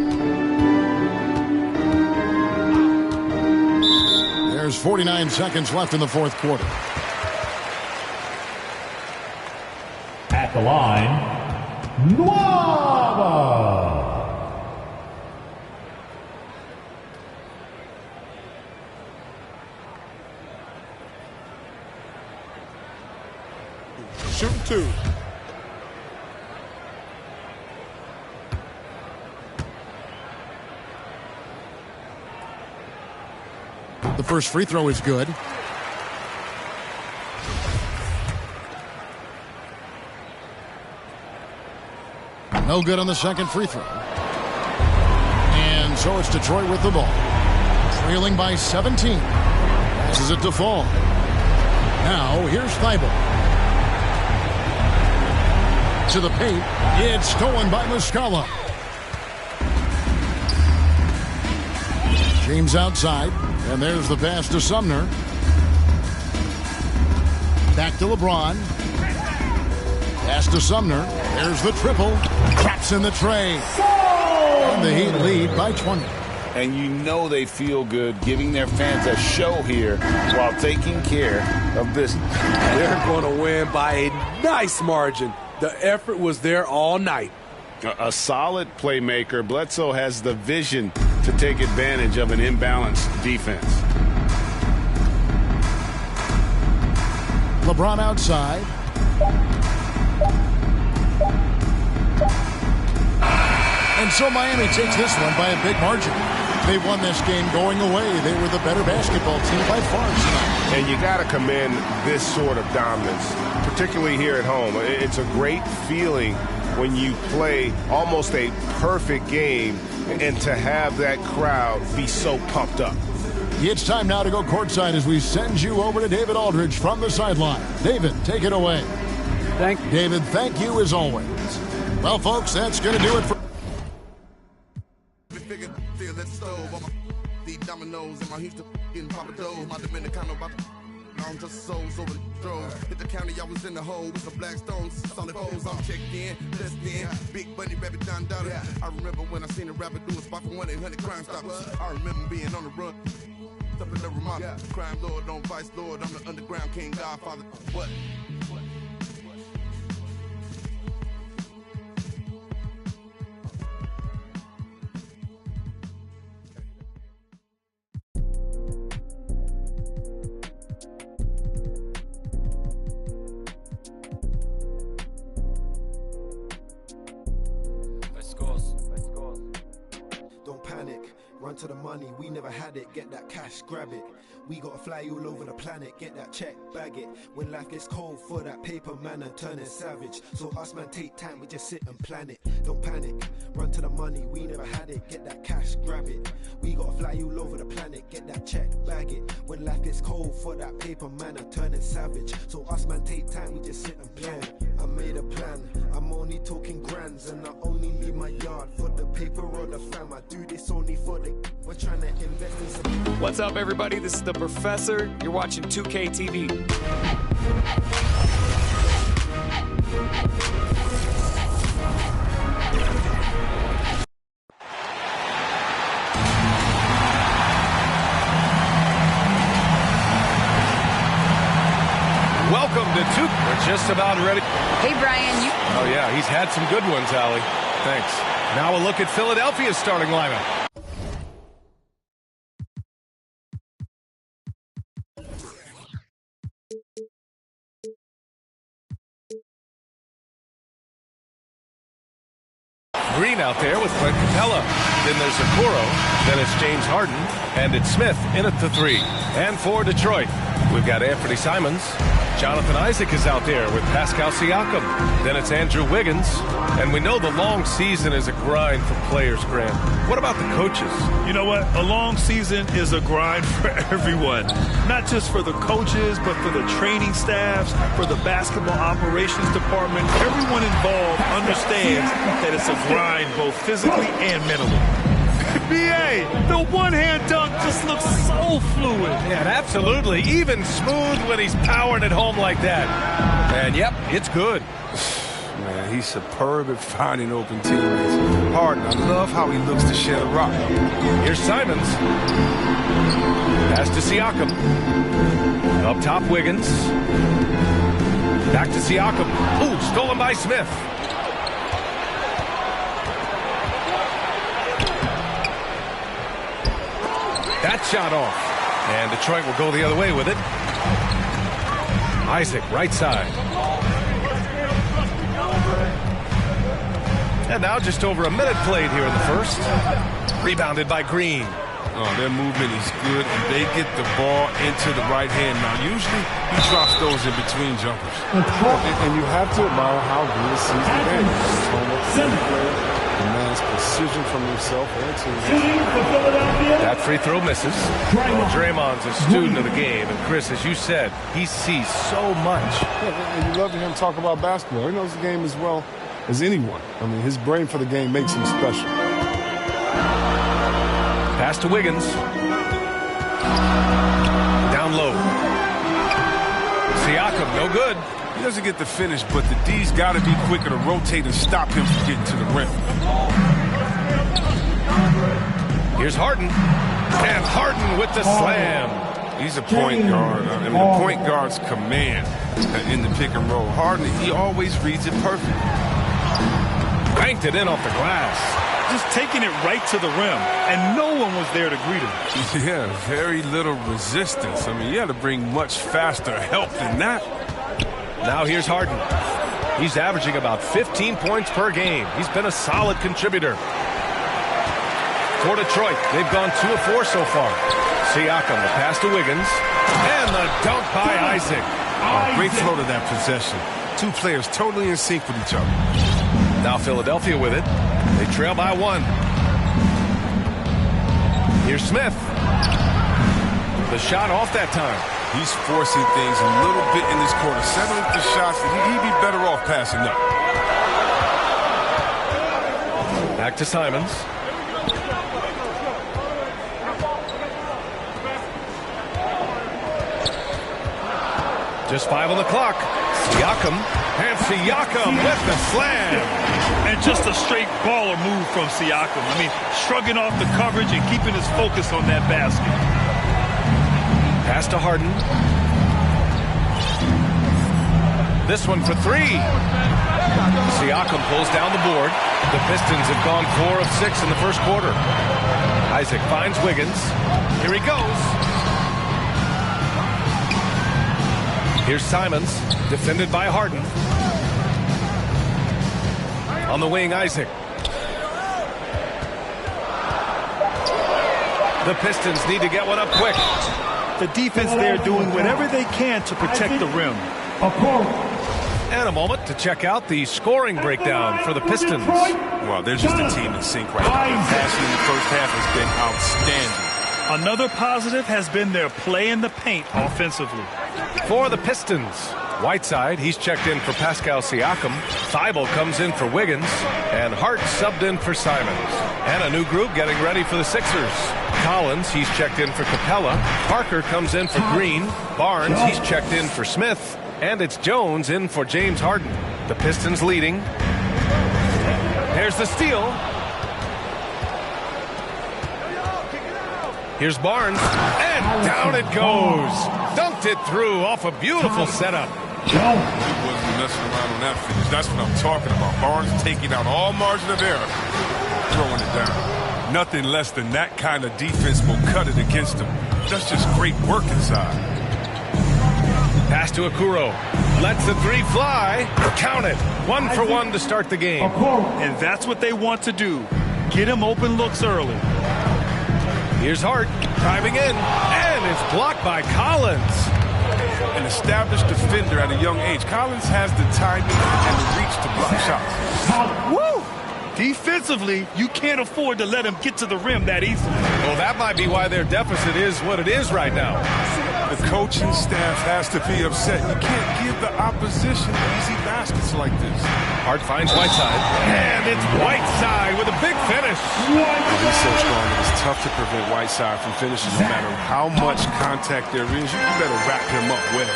There's 49 seconds left in the 4th quarter. At the line, Nwaba. Shooting 2. The first free throw is good. No good on the second free throw. And so it's Detroit with the ball. Trailing by 17. Passes it to Fall. Now here's Thibault. To the paint. It's stolen by Muscala. James outside. And there's the pass to Sumner. Back to LeBron. Pass to Sumner. There's the triple. Traps in the tray. And the Heat lead by 20. And you know they feel good giving their fans a show here while taking care of business. They're going to win by a nice margin. The effort was there all night. A solid playmaker. Bledsoe has the vision to take advantage of an imbalanced defense. LeBron outside. And so Miami takes this one by a big margin. They won this game going away. They were the better basketball team by far tonight. And you got to commend this sort of dominance, particularly here at home. It's a great feeling when you play almost a perfect game and to have that crowd be so pumped up. It's time now to go courtside as we send you over to David Aldridge from the sideline. David, take it away. Thank you. David, thank you as always. Well, folks, that's going to do it for... Dominoes and my Houston getting Papa Doe, my Dominicano about I'm just souls over the drove. Hit the county, I was in the hole with some black stones, solid foes. I'm checked in, blessed in, big bunny, rabbit, Don Dollar. I remember when I seen a rapper do a spot for 1-800 Crime Stoppers. I remember being on the run. Up in the Ramada, crime lord, on vice lord. I'm the underground king, godfather. What? don't panic. Run to the money, we never had it. Get that cash, grab it. We gotta fly all over the planet. Get that check, bag it. When life gets cold for that paper man and turning savage. So us man take time, we just sit and plan it. Don't panic. Run to the money, we never had it. Get that cash, grab it. We gotta fly all over the planet. Get that check, bag it. When life gets cold for that paper man and turning savage. So us man take time, we just sit and plan it. I made a plan. I'm only talking grands and I only leave my yard for the paper or the fam. I do this only for the... We're trying to invest in some... What's up, everybody? This is the Professor. You're watching 2K TV. Welcome to 2. We're just about ready. Hey, Brian. Oh, yeah, he's had some good ones, Allie. Thanks. Now a look at Philadelphia's starting lineup. Green out there with Clint Capella. Then there's Okoro. Then it's James Harden. And it's Smith in at the 3. And for Detroit, we've got Anthony Simons. Jonathan Isaac is out there with Pascal Siakam. Then it's Andrew Wiggins. And we know the long season is a grind for players, Grant. What about the coaches? You know what? A long season is a grind for everyone. Not just for the coaches, but for the training staffs, for the basketball operations department. Everyone involved understands that it's a grind both physically and mentally. B.A., the one-hand dunk just looks so fluid. Yeah, absolutely. Even smooth when he's powering it home like that. And, yep, it's good. Man, he's superb at finding open teammates. Harden, I love how he looks to share the rock. Here's Simons. Pass to Siakam. Up top, Wiggins. Back to Siakam. Ooh, stolen by Smith. That shot off. And Detroit will go the other way with it. Isaac, right side. And now just over a minute played here in the first. Rebounded by Green. Oh, their movement is good, and they get the ball into the right hand. Now, usually he drops those in between jumpers. And you have to admire how good sees the game. Demands precision from himself and team. That free throw misses. Draymond's a student of the game, and Chris, as you said, he sees so much. Yeah, and you love to hear him talk about basketball. He knows the game as well as anyone. I mean, his brain for the game makes him special. Pass to Wiggins. Down low. Siakam, no good. He doesn't get the finish, but the D's got to be quicker to rotate and stop him from getting to the rim. Here's Harden. And Harden with the slam. He's a point guard. I mean, the point guard's command in the pick and roll. Harden, he always reads it perfect. Banked it in off the glass. Just taking it right to the rim, and no one was there to greet him. Yeah, very little resistance. I mean, you had to bring much faster help than that. Now here's Harden. He's averaging about 15 points per game. He's been a solid contributor. For Detroit, they've gone 2 of 4 so far. Siakam, the pass to Wiggins. And the dunk by Isaac. Oh, great flow to that possession. 2 players totally in sync with each other. Now Philadelphia with it. They trail by 1. Here's Smith. The shot off that time. He's forcing things a little bit in this quarter. Settling for shots that he'd be better off passing up. Back to Simons. Just 5 on the clock. Siakam. And Siakam with the slam. And just a straight baller move from Siakam. I mean, shrugging off the coverage and keeping his focus on that basket. Pass to Harden. This one for 3. Siakam pulls down the board. The Pistons have gone 4 of 6 in the first quarter. Isaac finds Wiggins. Here he goes. Here's Simons, defended by Harden. On the wing, Isaac. The Pistons need to get one up quick. The defense there doing whatever they can to protect the rim. And a moment to check out the scoring breakdown for the Pistons. Well, they're just a team in sync right now. The passing in the first half has been outstanding. Another positive has been their play in the paint offensively. For the Pistons, Whiteside, he's checked in for Pascal Siakam. Thibault comes in for Wiggins. And Hart subbed in for Simons. And a new group getting ready for the Sixers. Collins, he's checked in for Capella. Parker comes in for Green. Barnes, he's checked in for Smith. And it's Jones in for James Harden. The Pistons leading. Here's the steal. Here's Barnes, and down it goes. Dunked it through off a beautiful setup. He wasn't messing around on that finish. That's what I'm talking about. Barnes taking out all margin of error, throwing it down. Nothing less than that kind of defense will cut it against him. That's just great work inside. Pass to Okoro. Lets the three fly. Count it. 1 for 1 to start the game. And that's what they want to do. Get him open looks early. Here's Hart, driving in, and it's blocked by Collins. An established defender at a young age, Collins has the timing and the reach to block shots. Woo! Defensively, you can't afford to let him get to the rim that easily. Well, that might be why their deficit is what it is right now. The coaching staff has to be upset. You can't give the opposition easy baskets like this. Hart finds Whiteside, and it's Whiteside with a big finish. He's so strong that it's tough to prevent Whiteside from finishing no matter how much contact there is. You better wrap him up well.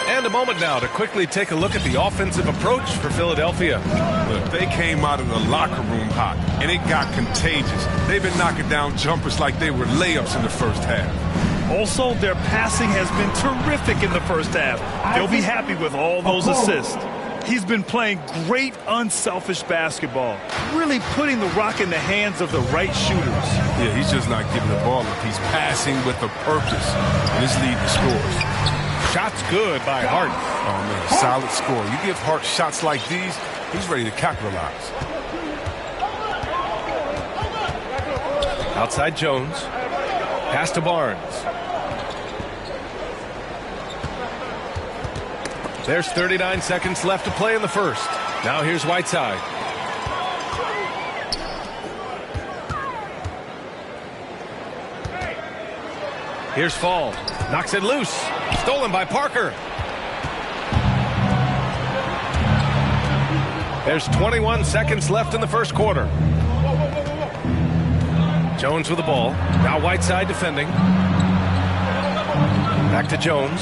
And a moment now to quickly take a look at the offensive approach for Philadelphia. Look, they came out of the locker room hot, and it got contagious. They've been knocking down jumpers like they were layups in the first half. Also, their passing has been terrific in the first half. They'll be happy with all those assists. He's been playing great, unselfish basketball, really putting the rock in the hands of the right shooters. Yeah, he's just not giving the ball up. He's passing with a purpose, and it's leading to scores. Shots good by Hart. Oh, man, solid score. You give Hart shots like these, he's ready to capitalize. Outside Jones. Pass to Barnes. There's 39 seconds left to play in the first. Now here's Whiteside. Here's Fall. Knocks it loose. Stolen by Parker. There's 21 seconds left in the first quarter. Jones with the ball. Now Whiteside defending. Back to Jones.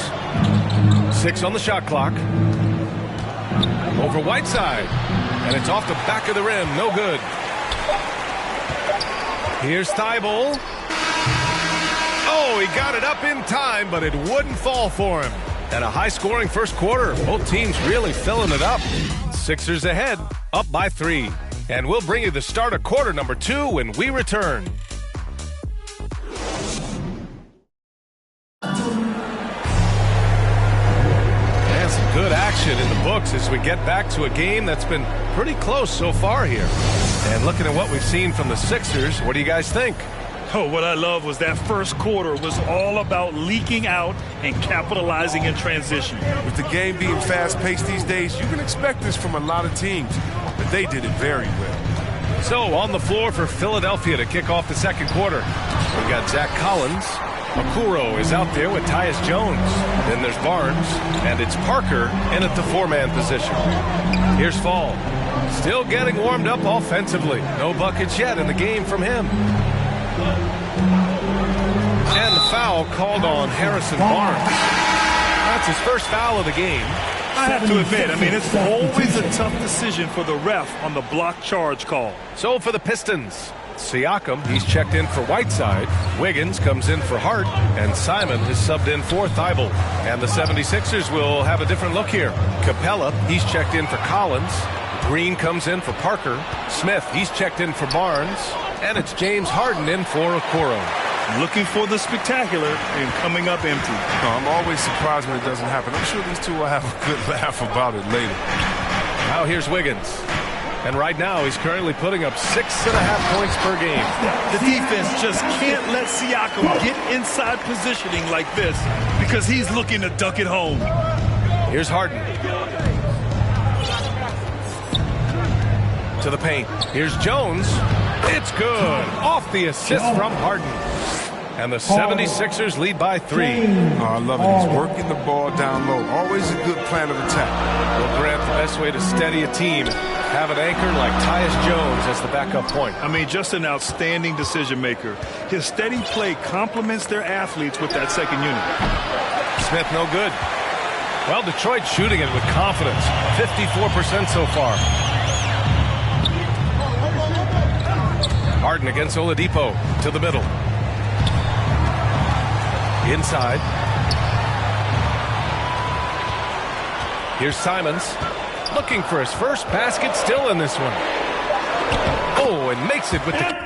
6 on the shot clock. Over Whiteside. And it's off the back of the rim. No good. Here's Thibault. Oh, he got it up in time, but it wouldn't fall for him. And a high-scoring first quarter. Both teams really filling it up. Sixers ahead, up by 3. And we'll bring you the start of quarter number 2 when we return. And some good action in the books as we get back to a game that's been pretty close so far here. And looking at what we've seen from the Sixers, what do you guys think? Oh, what I love was that first quarter was all about leaking out and capitalizing in transition. With the game being fast-paced these days, you can expect this from a lot of teams, but they did it very well. So on the floor for Philadelphia to kick off the second quarter, we've got Zach Collins. Okoro is out there with Tyus Jones. Then there's Barnes, and it's Parker in at the 4-man position. Here's Fall. Still getting warmed up offensively. No buckets yet in the game from him. And the foul called on Harrison Barnes. That's his first foul of the game. I have to admit, it's always a tough decision for the ref on the block charge call. So for the Pistons, Siakam, he's checked in for Whiteside. Wiggins comes in for Hart. And Simon is subbed in for Thibault. And the 76ers will have a different look here. Capella, he's checked in for Collins. Green comes in for Parker. Smith, he's checked in for Barnes. And it's James Harden in for Okoro. Looking for the spectacular and coming up empty. No, I'm always surprised when it doesn't happen. I'm sure these two will have a good laugh about it later. Now here's Wiggins. And right now, he's currently putting up 6.5 points per game. The defense just can't let Siakam get inside positioning like this because he's looking to dunk it home. Here's Harden. To the paint. Here's Jones. It's good. Off the assist from Harden. And the 76ers lead by 3. Oh, I love it. He's working the ball down low. Always a good plan of attack. Well, Grant, the best way to steady a team, have an anchor like Tyus Jones as the backup point. I mean, just an outstanding decision maker. His steady play complements their athletes with that second unit. Smith, no good. Well, Detroit shooting it with confidence. 54% so far. Harden against Oladipo to the middle. Inside. Here's Simons. Looking for his first basket, still in this one. Oh, and makes it with the...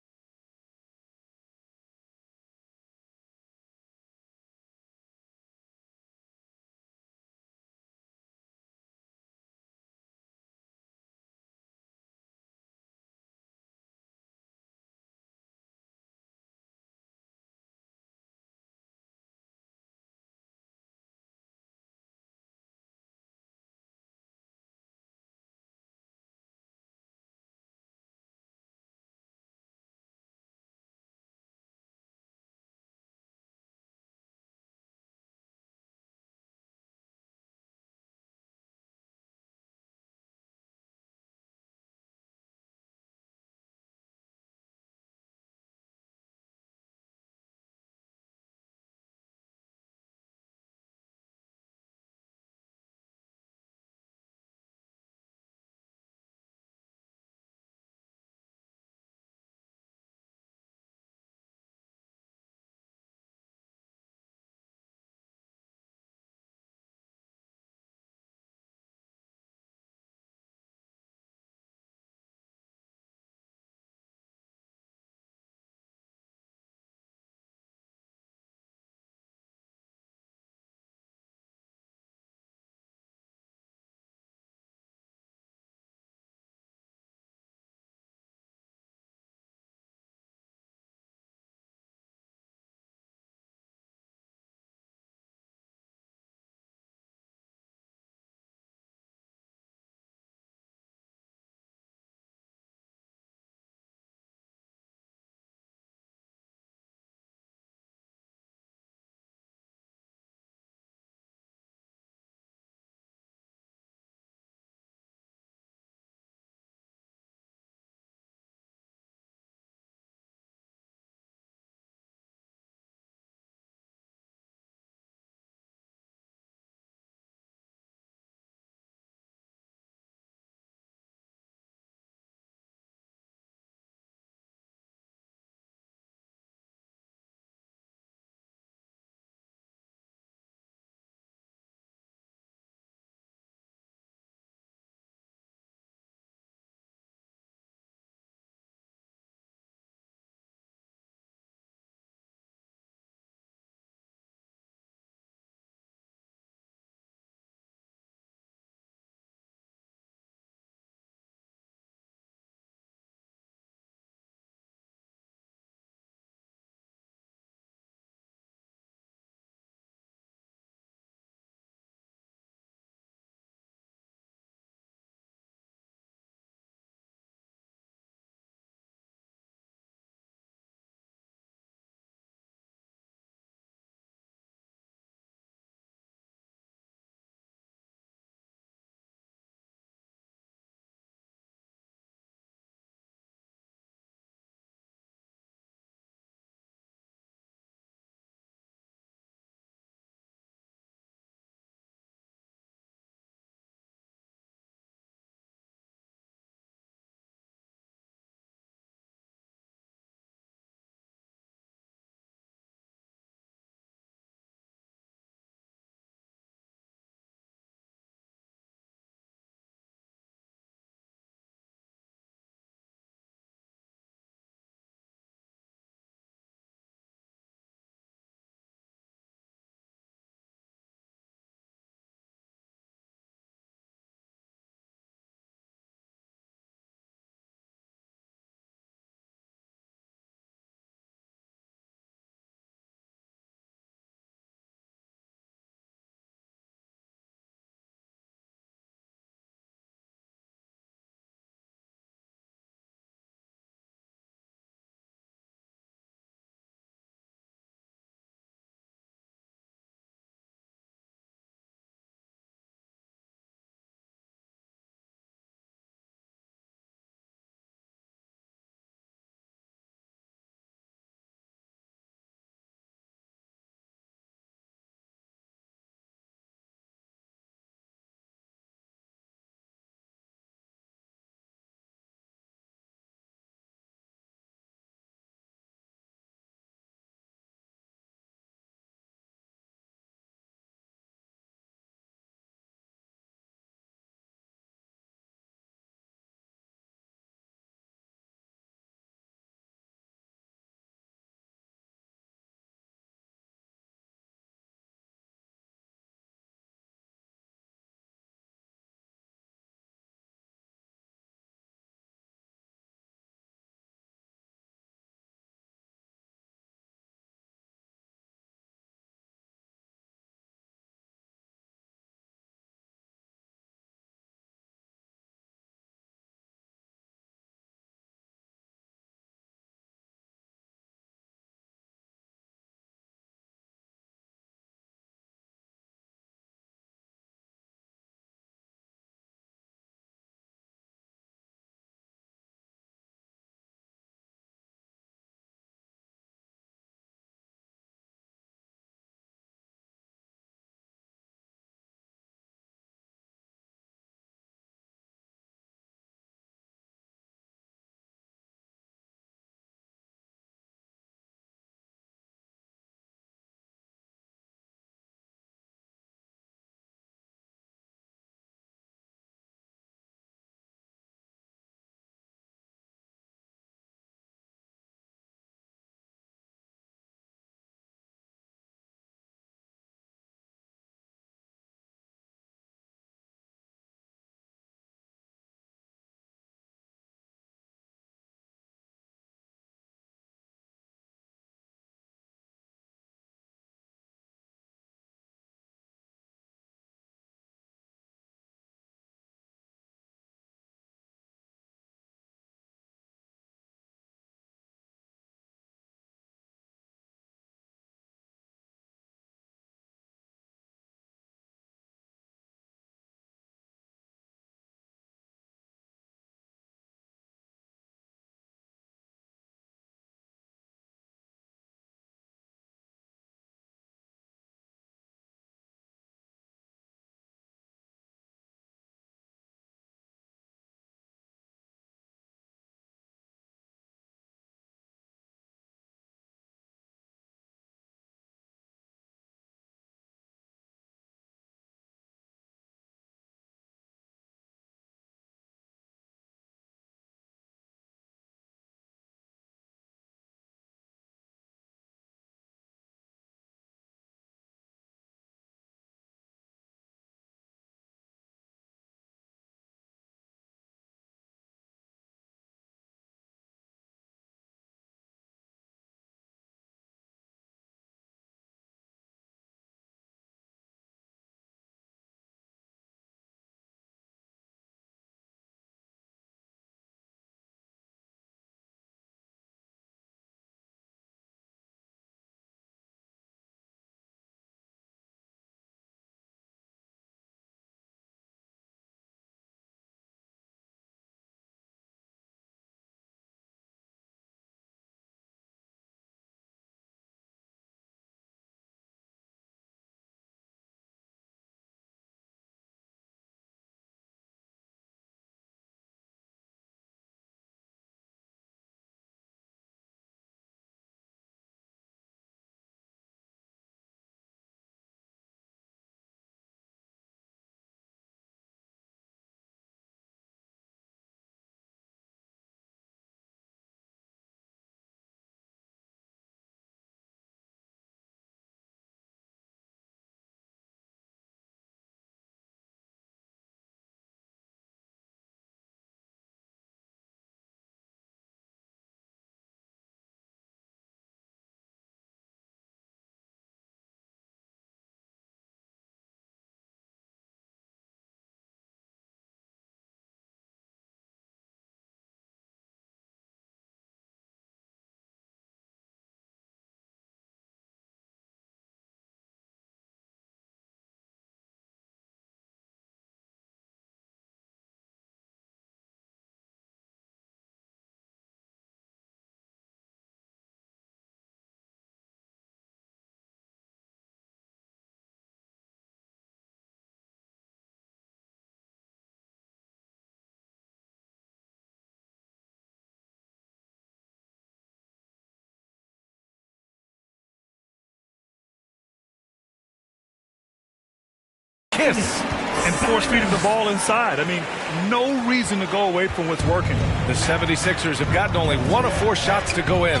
kiss. And force-feeding the ball inside. I mean, no reason to go away from what's working. The 76ers have gotten only 1 of 4 shots to go in.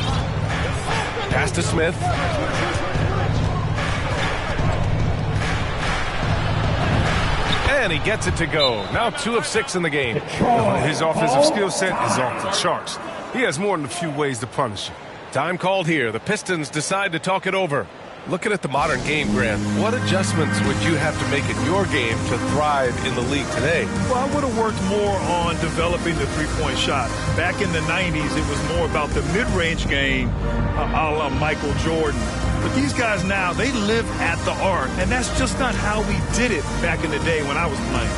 Pass to Smith. And he gets it to go. Now 2 of 6 in the game. His offensive skill set is off the charts. He has more than a few ways to punish you. Time called here. The Pistons decide to talk it over. Looking at the modern game, Grant, what adjustments would you have to make in your game to thrive in the league today? Well, I would have worked more on developing the three-point shot. Back in the 90s, it was more about the mid-range game, a la Michael Jordan. But these guys now, they live at the arc, and that's just not how we did it back in the day when I was playing.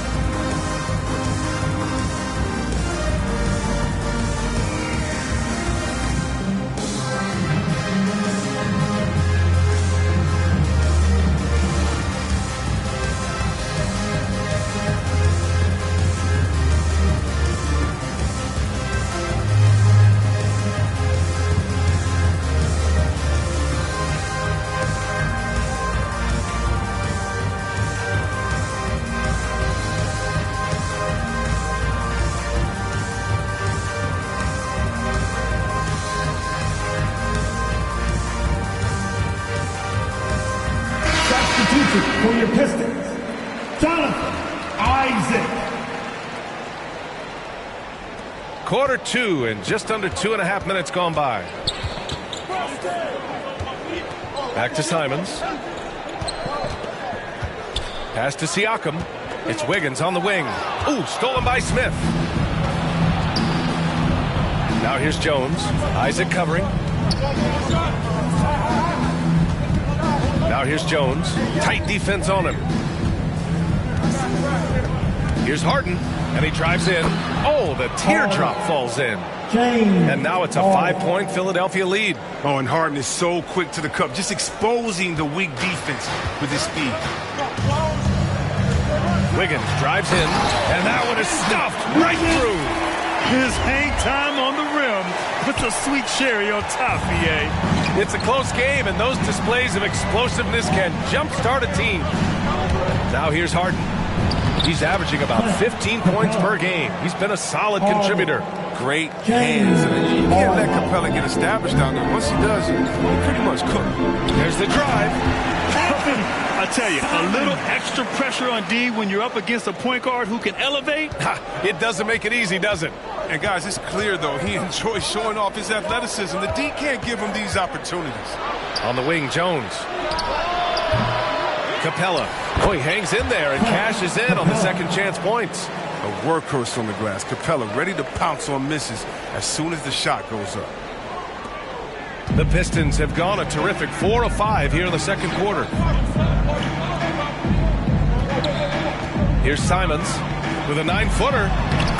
For your Pistons, Jonathan Isaac. Quarter 2 and just under 2.5 minutes gone by. Back to Simons. Pass to Siakam. It's Wiggins on the wing. Ooh, stolen by Smith. Now here's Jones. Isaac covering. Now here's Jones. Tight defense on him. Here's Harden, and he drives in. Oh, the teardrop falls in. And now it's a 5-point Philadelphia lead. Oh, and Harden is so quick to the cup, just exposing the weak defense with his speed. Wiggins drives in, and that one is stuffed right through. His hang time on the rim puts a sweet cherry on top, BA. It's a close game, and those displays of explosiveness can jumpstart a team. Now here's Harden. He's averaging about 15 points per game. He's been a solid contributor. Great hands. You can't let Capella get established down there. Once he does, he pretty much cooked. There's the drive. I tell you, a little extra pressure on D when you're up against a point guard who can elevate. It doesn't make it easy, does it? And guys, it's clear, though, he enjoys showing off his athleticism. The D can't give him these opportunities. On the wing, Jones. Capella. Oh, he hangs in there and cashes in on the second chance points. A workhorse on the glass. Capella ready to pounce on misses as soon as the shot goes up. The Pistons have gone a terrific 4 of 5 here in the second quarter. Here's Simons with a 9-footer.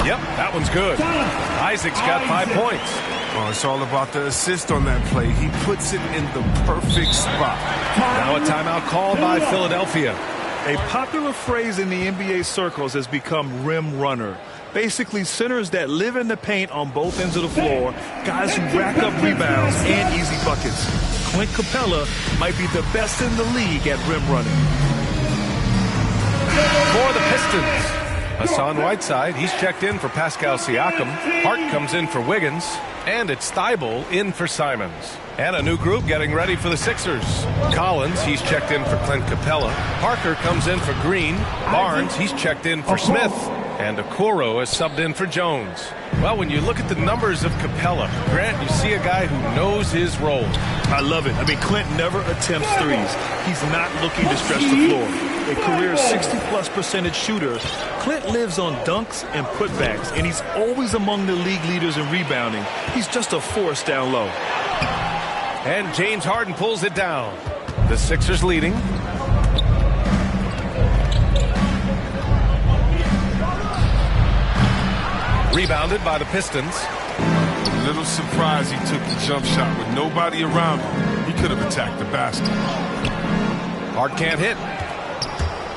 Yep, that one's good. Isaac's got 5 points. Oh, it's all about the assist on that play. He puts it in the perfect spot. Now a timeout called by Philadelphia. A popular phrase in the NBA circles has become rim runner. Basically, centers that live in the paint on both ends of the floor, guys who rack up rebounds and easy buckets. Clint Capella might be the best in the league at rim running. For the Pistons, Hassan Whiteside, he's checked in for Pascal Siakam. Hart comes in for Wiggins. And it's Thibault in for Simons. And a new group getting ready for the Sixers. Collins, he's checked in for Clint Capella. Parker comes in for Green. Barnes, he's checked in for Smith. And Okoro is subbed in for Jones. Well, when you look at the numbers of Capella, Grant, you see a guy who knows his role. I love it. I mean, Clint never attempts threes. He's not looking to stretch the floor. A career 60+% shooter, Clint lives on dunks and putbacks, and he's always among the league leaders in rebounding. He's just a force down low. And James Harden pulls it down. The Sixers leading. Rebounded by the Pistons. A little surprised he took the jump shot with nobody around him. He could have attacked the basket. Hart can't hit.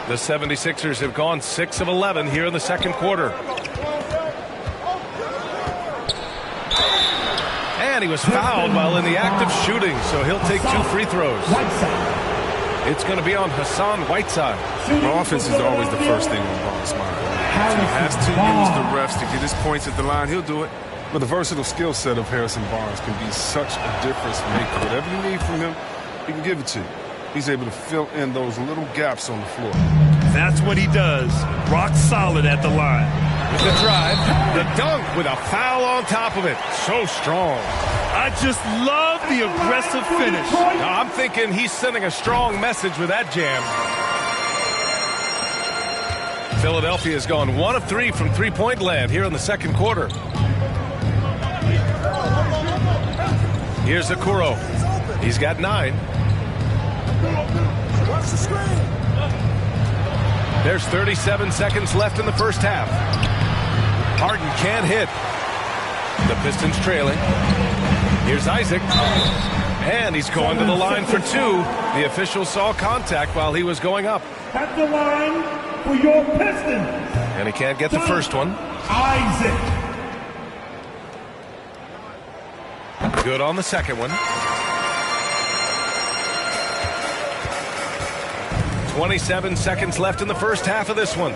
The 76ers have gone 6 of 11 here in the second quarter. And he was fouled while in the act of shooting, so he'll take 2 free throws. It's going to be on Hassan Whiteside. My offense is always the first thing on Barnes' mind. If he has to use the refs to get his points at the line, he'll do it. But the versatile skill set of Harrison Barnes can be such a difference maker. Whatever you need from him, he can give it to you. He's able to fill in those little gaps on the floor. That's what he does. Rock solid at the line. With the drive, the dunk with a foul on top of it. So strong. I just love the aggressive finish. Now, I'm thinking he's sending a strong message with that jam. Philadelphia has gone 1 of 3 from three-point land here in the second quarter. Here's Okoro. He's got 9. There's 37 seconds left in the first half. Harden can't hit. The Pistons trailing. Here's Isaac. And he's going to the line for 2. The official saw contact while he was going up. At the line for your Pistons. And he can't get the first one. Isaac. Good on the second one. 27 seconds left in the first half of this one.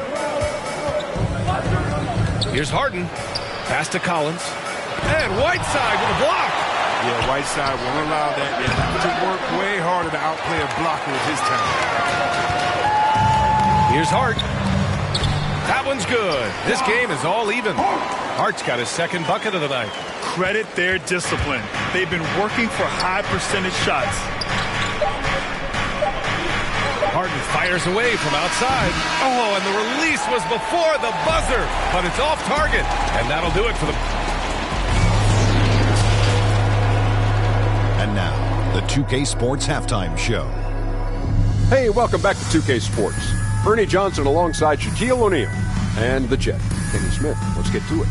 Here's Harden. Pass to Collins. And Whiteside with a block. Yeah, Whiteside won't allow that. You have to work way harder to outplay a blocker with his talent. Here's Hart. That one's good. This game is all even. Hart's got his second bucket of the night. Credit their discipline. They've been working for high percentage shots. Harden fires away from outside. Oh, and the release was before the buzzer, but it's off target, and that'll do it for the... And now, the 2K Sports Halftime Show. Hey, welcome back to 2K Sports. Ernie Johnson alongside Shaquille O'Neal and the Jet, Kenny Smith. Let's get to it.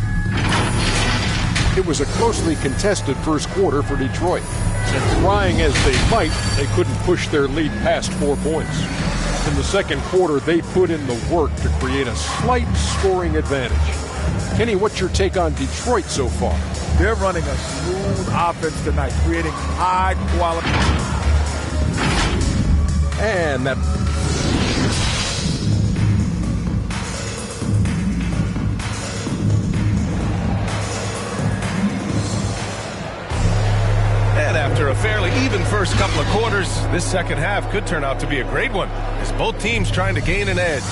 It was a closely contested first quarter for Detroit. And trying as they might, they couldn't push their lead past 4 points. In the second quarter, they put in the work to create a slight scoring advantage. Kenny, what's your take on Detroit so far? They're running a smooth offense tonight, creating high quality. And that... And after a fairly even first couple of quarters, this second half could turn out to be a great one, as both teams trying to gain an edge.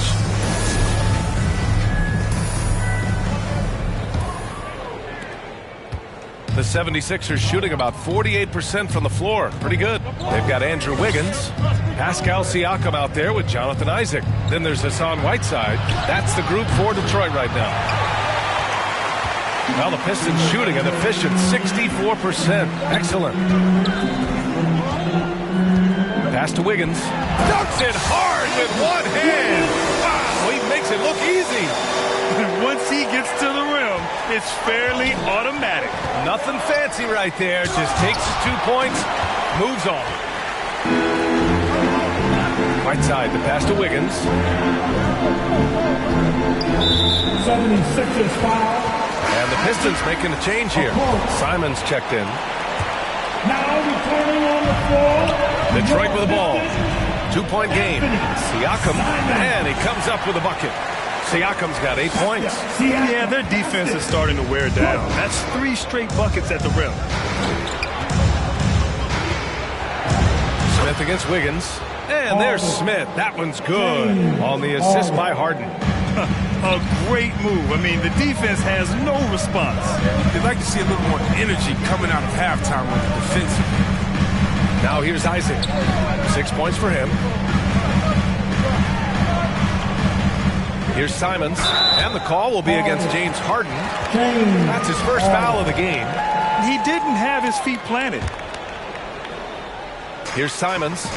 The 76ers shooting about 48% from the floor. Pretty good. They've got Andrew Wiggins, Pascal Siakam out there with Jonathan Isaac. Then there's Hassan Whiteside. That's the group for Detroit right now. Well, the Pistons shooting an efficient 64%. Excellent. Pass to Wiggins. Dunks it hard with one hand. Wow, he makes it look easy. Once he gets to the rim, it's fairly automatic. Nothing fancy right there. Just takes his 2 points, moves on. Whiteside, the pass to Wiggins. 76ers foul. And the Pistons making a change here. Simons checked in. Now returning on the floor. Detroit with the ball. 2-point game. Siakam, and he comes up with a bucket. Siakam's got 8 points. Yeah, their defense is starting to wear down. That's 3 straight buckets at the rim. Smith against Wiggins. And there's Smith. That one's good on the assist by Harden. A great move. I mean, the defense has no response. They'd like to see a little more energy coming out of halftime on the defensive. Now here's Isaac. 6 points for him. Here's Simons. And the call will be against James Harden. That's his first foul of the game. He didn't have his feet planted. Here's Simons.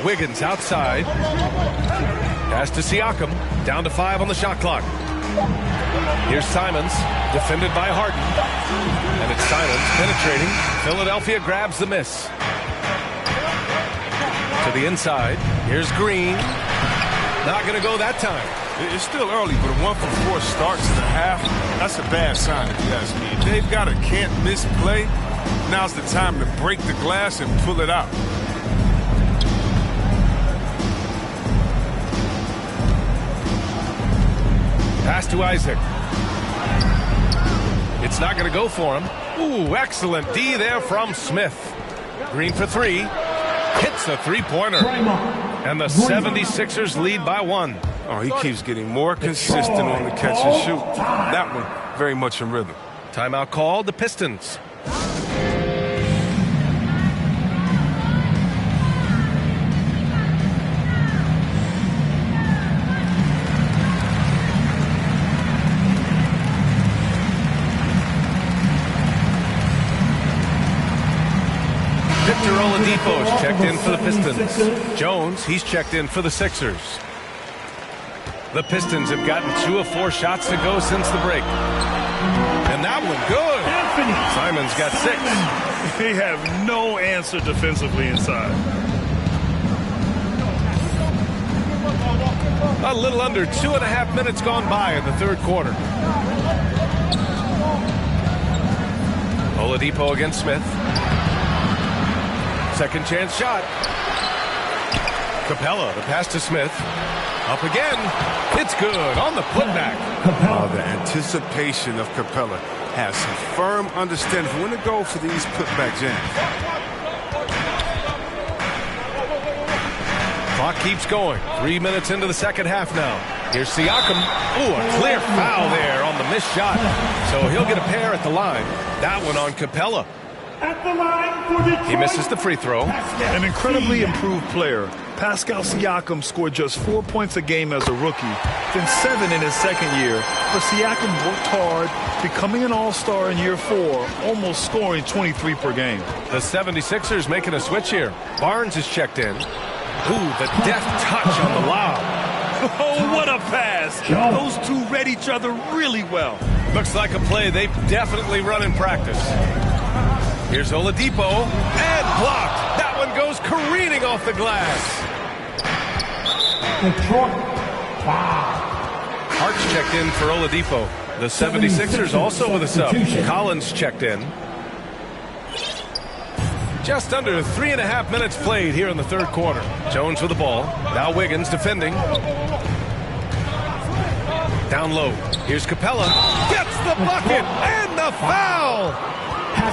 Wiggins outside. Pass to Siakam. Down to 5 on the shot clock. Here's Simons. Defended by Harden. And it's Simons penetrating. Philadelphia grabs the miss. To the inside. Here's Green. Not going to go that time. It's still early, but a 1-for-4 start to the half, that's a bad sign if you ask me. If they've got a can't-miss play, now's the time to break the glass and pull it out. Pass to Isaac. It's not going to go for him. Ooh, excellent D there from Smith. Green for 3. Hits a three-pointer. And the 76ers lead by 1. Oh, he keeps getting more consistent on the catch and shoot. That one, very much in rhythm. Timeout called, the Pistons. Victor Oladipo's checked in for the Pistons. Jones, he's checked in for the Sixers. The Pistons have gotten 2 of 4 shots to go since the break. And that one good. Simons got 6. They have no answer defensively inside. A little under 2.5 minutes gone by in the third quarter. Oladipo against Smith. Second chance shot. Capella, the pass to Smith. Up again. It's good on the putback. The anticipation of Capella has some firm understanding of when to go for these putback jams. Clock keeps going. 3 minutes into the second half now. Here's Siakam. Ooh, a clear foul there on the missed shot. So he'll get a pair at the line. That one on Capella. At the line for Detroit. He misses the free throw. An incredibly improved player. Pascal Siakam scored just 4 points a game as a rookie, then 7 in his second year. But Siakam worked hard, becoming an all-star in year 4, almost scoring 23 per game. The 76ers making a switch here. Barnes is checked in. Ooh, the deft touch on the lob. Oh, what a pass. Those two read each other really well. Looks like a play they've definitely run in practice. Here's Oladipo, and blocked. That one goes careening off the glass. Detroit. Hart's checked in for Oladipo. The 76ers also with a sub. Collins checked in. Just under 3.5 minutes played here in the third quarter. Jones with the ball. Now Wiggins defending. Down low. Here's Capella. Gets the bucket and the foul.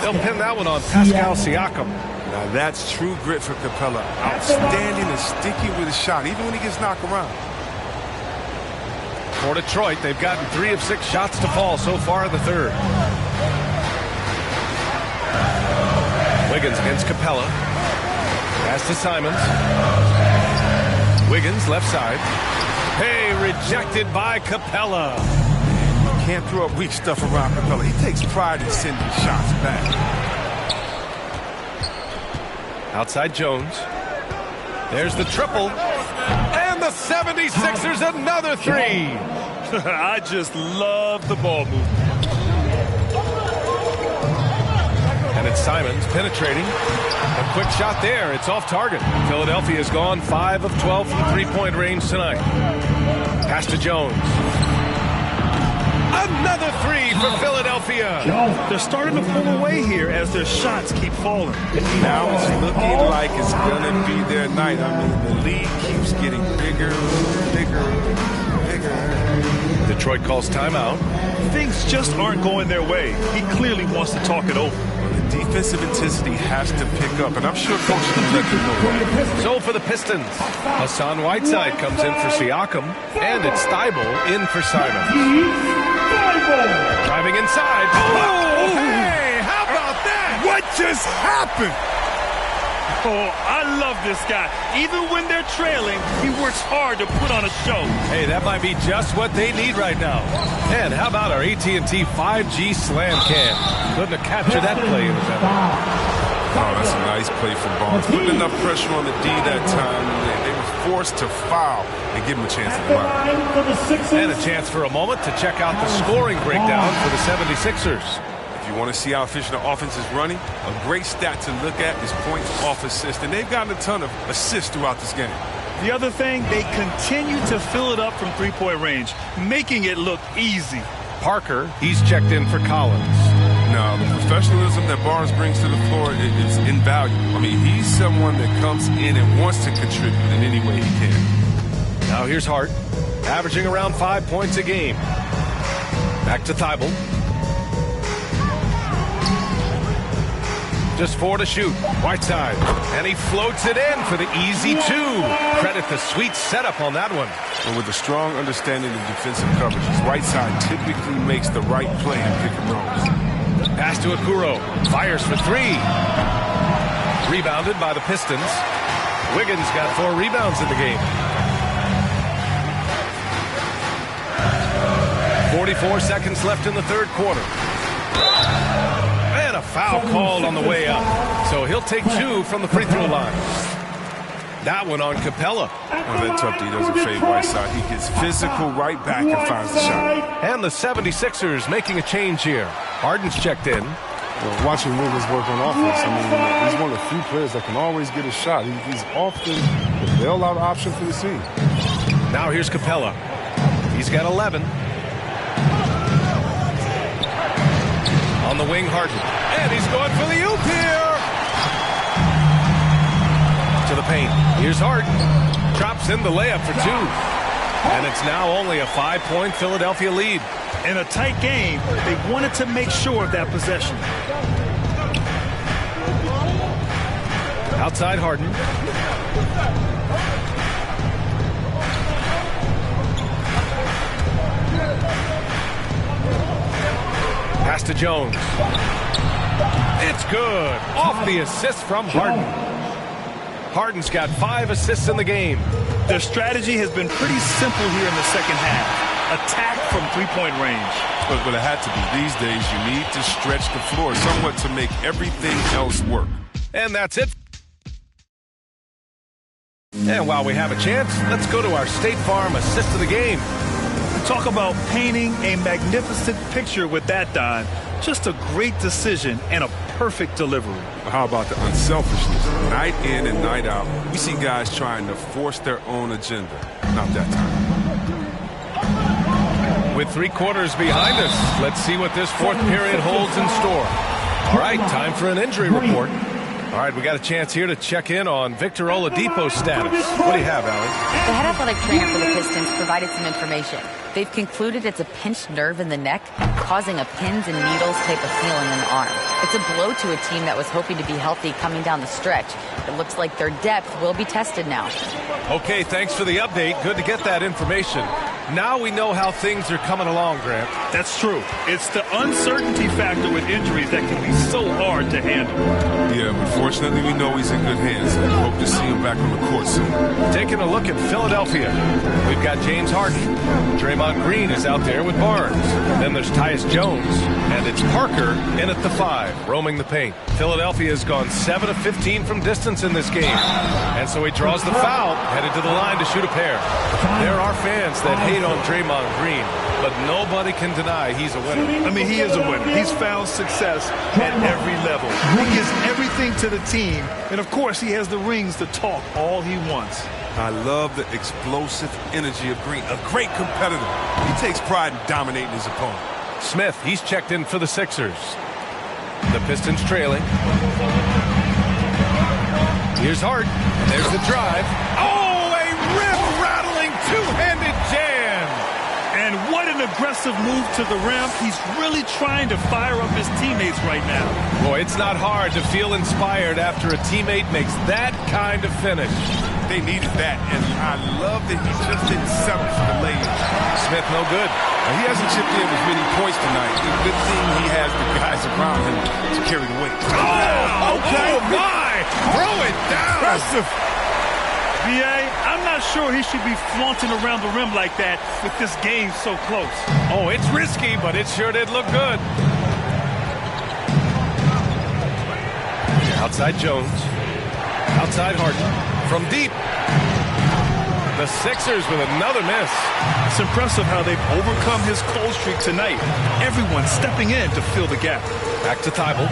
They'll pin that one on Pascal Siakam. Now that's true grit for Capella. Outstanding and sticky with his shot, even when he gets knocked around. For Detroit, they've gotten 3 of 6 shots to fall so far in the third. Wiggins against Capella. Pass to Simons. Wiggins left side. Hey, rejected by Capella. Can't throw up weak stuff around Capella. He takes pride in sending shots back. Outside Jones. There's the triple. And the 76ers another 3. I just love the ball movement. And it's Simons penetrating. A quick shot there. It's off target. Philadelphia has gone 5 of 12 from three-point range tonight. Pass to Jones. Another 3 for Philadelphia. They're starting to pull away here as their shots keep falling. Now it's looking like it's going to be their night. I mean, the lead keeps getting bigger, bigger, bigger. Detroit calls timeout. Things just aren't going their way. He clearly wants to talk it over. The defensive intensity has to pick up, and I'm sure Coach can let them know that. So for the Pistons, Hassan Whiteside comes in for Siakam, and it's Thibault in for Simons. Driving inside. Oh, hey, how about that? What just happened? Oh, I love this guy. Even when they're trailing, he works hard to put on a show. Hey, that might be just what they need right now. And how about our AT&T 5G slam cam? Couldn't have captured that play in the better. Oh, that's a nice play from Barnes. Putting enough pressure on the D that time. They were forced to foul and give him a chance to come out. And a chance for a moment to check out the scoring breakdown for the 76ers. If you want to see how efficient the offense is running, a great stat to look at is points off assist. And they've gotten a ton of assists throughout this game. The other thing, they continue to fill it up from three-point range, making it look easy. Parker, he's checked in for Collins. No, the professionalism that Barnes brings to the floor is invaluable. I mean, he's someone that comes in and wants to contribute in any way he can. Now here's Hart, averaging around 5 points a game. Back to Thibault. Just 4 to shoot. Whiteside. And he floats it in for the easy 2. Credit the sweet setup on that one. And with a strong understanding of defensive coverages, Whiteside typically makes the right play in pick and rolls. Pass to Okuro. Fires for 3. Rebounded by the Pistons. Wiggins got 4 rebounds in the game. 44 seconds left in the third quarter. And a foul called on the way up. So he'll take 2 from the free throw line. That one on Capella. Well, that tough D doesn't fade Whiteside. He gets physical right back and finds the shot. And the 76ers making a change here. Harden's checked in. Well, watching Wiggins work on offense, I mean, he's one of the few players that can always get a shot. He's often the bailout option for the team. Now here's Capella. He's got 11. On the wing, Harden. And he's going for the oop here. To the paint. Here's Harden. Drops in the layup for 2. And it's now only a 5-point Philadelphia lead. In a tight game, they wanted to make sure of that possession. Outside Harden. Pass to Jones. It's good. Off the assist from Harden. Harden's got 5 assists in the game. Their strategy has been pretty simple here in the second half. Attack from three-point range. But it had to be. These days, you need to stretch the floor somewhat to make everything else work. And that's it. And while we have a chance, let's go to our State Farm assist of the game. Talk about painting a magnificent picture with that, Don. Just a great decision and a perfect delivery. How about the unselfishness? Night in and night out, we see guys trying to force their own agenda. Not that time. With 3 quarters behind us, let's see what this fourth period holds in store. All right, time for an injury report. All right, we got a chance here to check in on Victor Oladipo's status. What do you have, Allie? The head athletic trainer for the Pistons provided some information. They've concluded it's a pinched nerve in the neck, causing a pins and needles type of feeling in the arm. It's a blow to a team that was hoping to be healthy coming down the stretch. It looks like their depth will be tested now. Okay, thanks for the update. Good to get that information. Now we know how things are coming along, Grant. That's true. It's the uncertainty factor with injuries that can be so hard to handle. Yeah, but fortunately we know he's in good hands and hope to see him back on the court soon. Taking a look at Philadelphia. We've got James Harden. Draymond Green is out there with Barnes. Then there's Tyus Jones. And it's Parker in at the 5, roaming the paint. Philadelphia has gone 7 of 15 from distance in this game. And so he draws the foul, headed to the line to shoot a pair. There are fans that hate on Draymond Green, but nobody can deny he's a winner. I mean, he is a winner. He's found success at every level. He gives everything to the team, and of course he has the rings to talk all he wants. I love the explosive energy of Green, a great competitor. He takes pride in dominating his opponent. Smith, he's checked in for the Sixers. The Pistons trailing. Here's Hart. There's the drive. Oh, a rim-rattling two-handed jam. And what an aggressive move to the rim. He's really trying to fire up his teammates right now. Boy, it's not hard to feel inspired after a teammate makes that kind of finish. They needed that, and I love that he just didn't settle for the layup. Smith, no good. He hasn't chipped in with many points tonight. It's a good thing he has the guys around him to carry the weight. Oh, okay. Oh, my! Throw it down! Impressive. B.A., I'm not sure he should be flaunting around the rim like that with this game so close. Oh, it's risky, but it sure did look good. Outside Jones. Outside Harden. From deep. The Sixers with another miss. It's impressive how they've overcome his cold streak tonight. Everyone stepping in to fill the gap. Back to Thibault.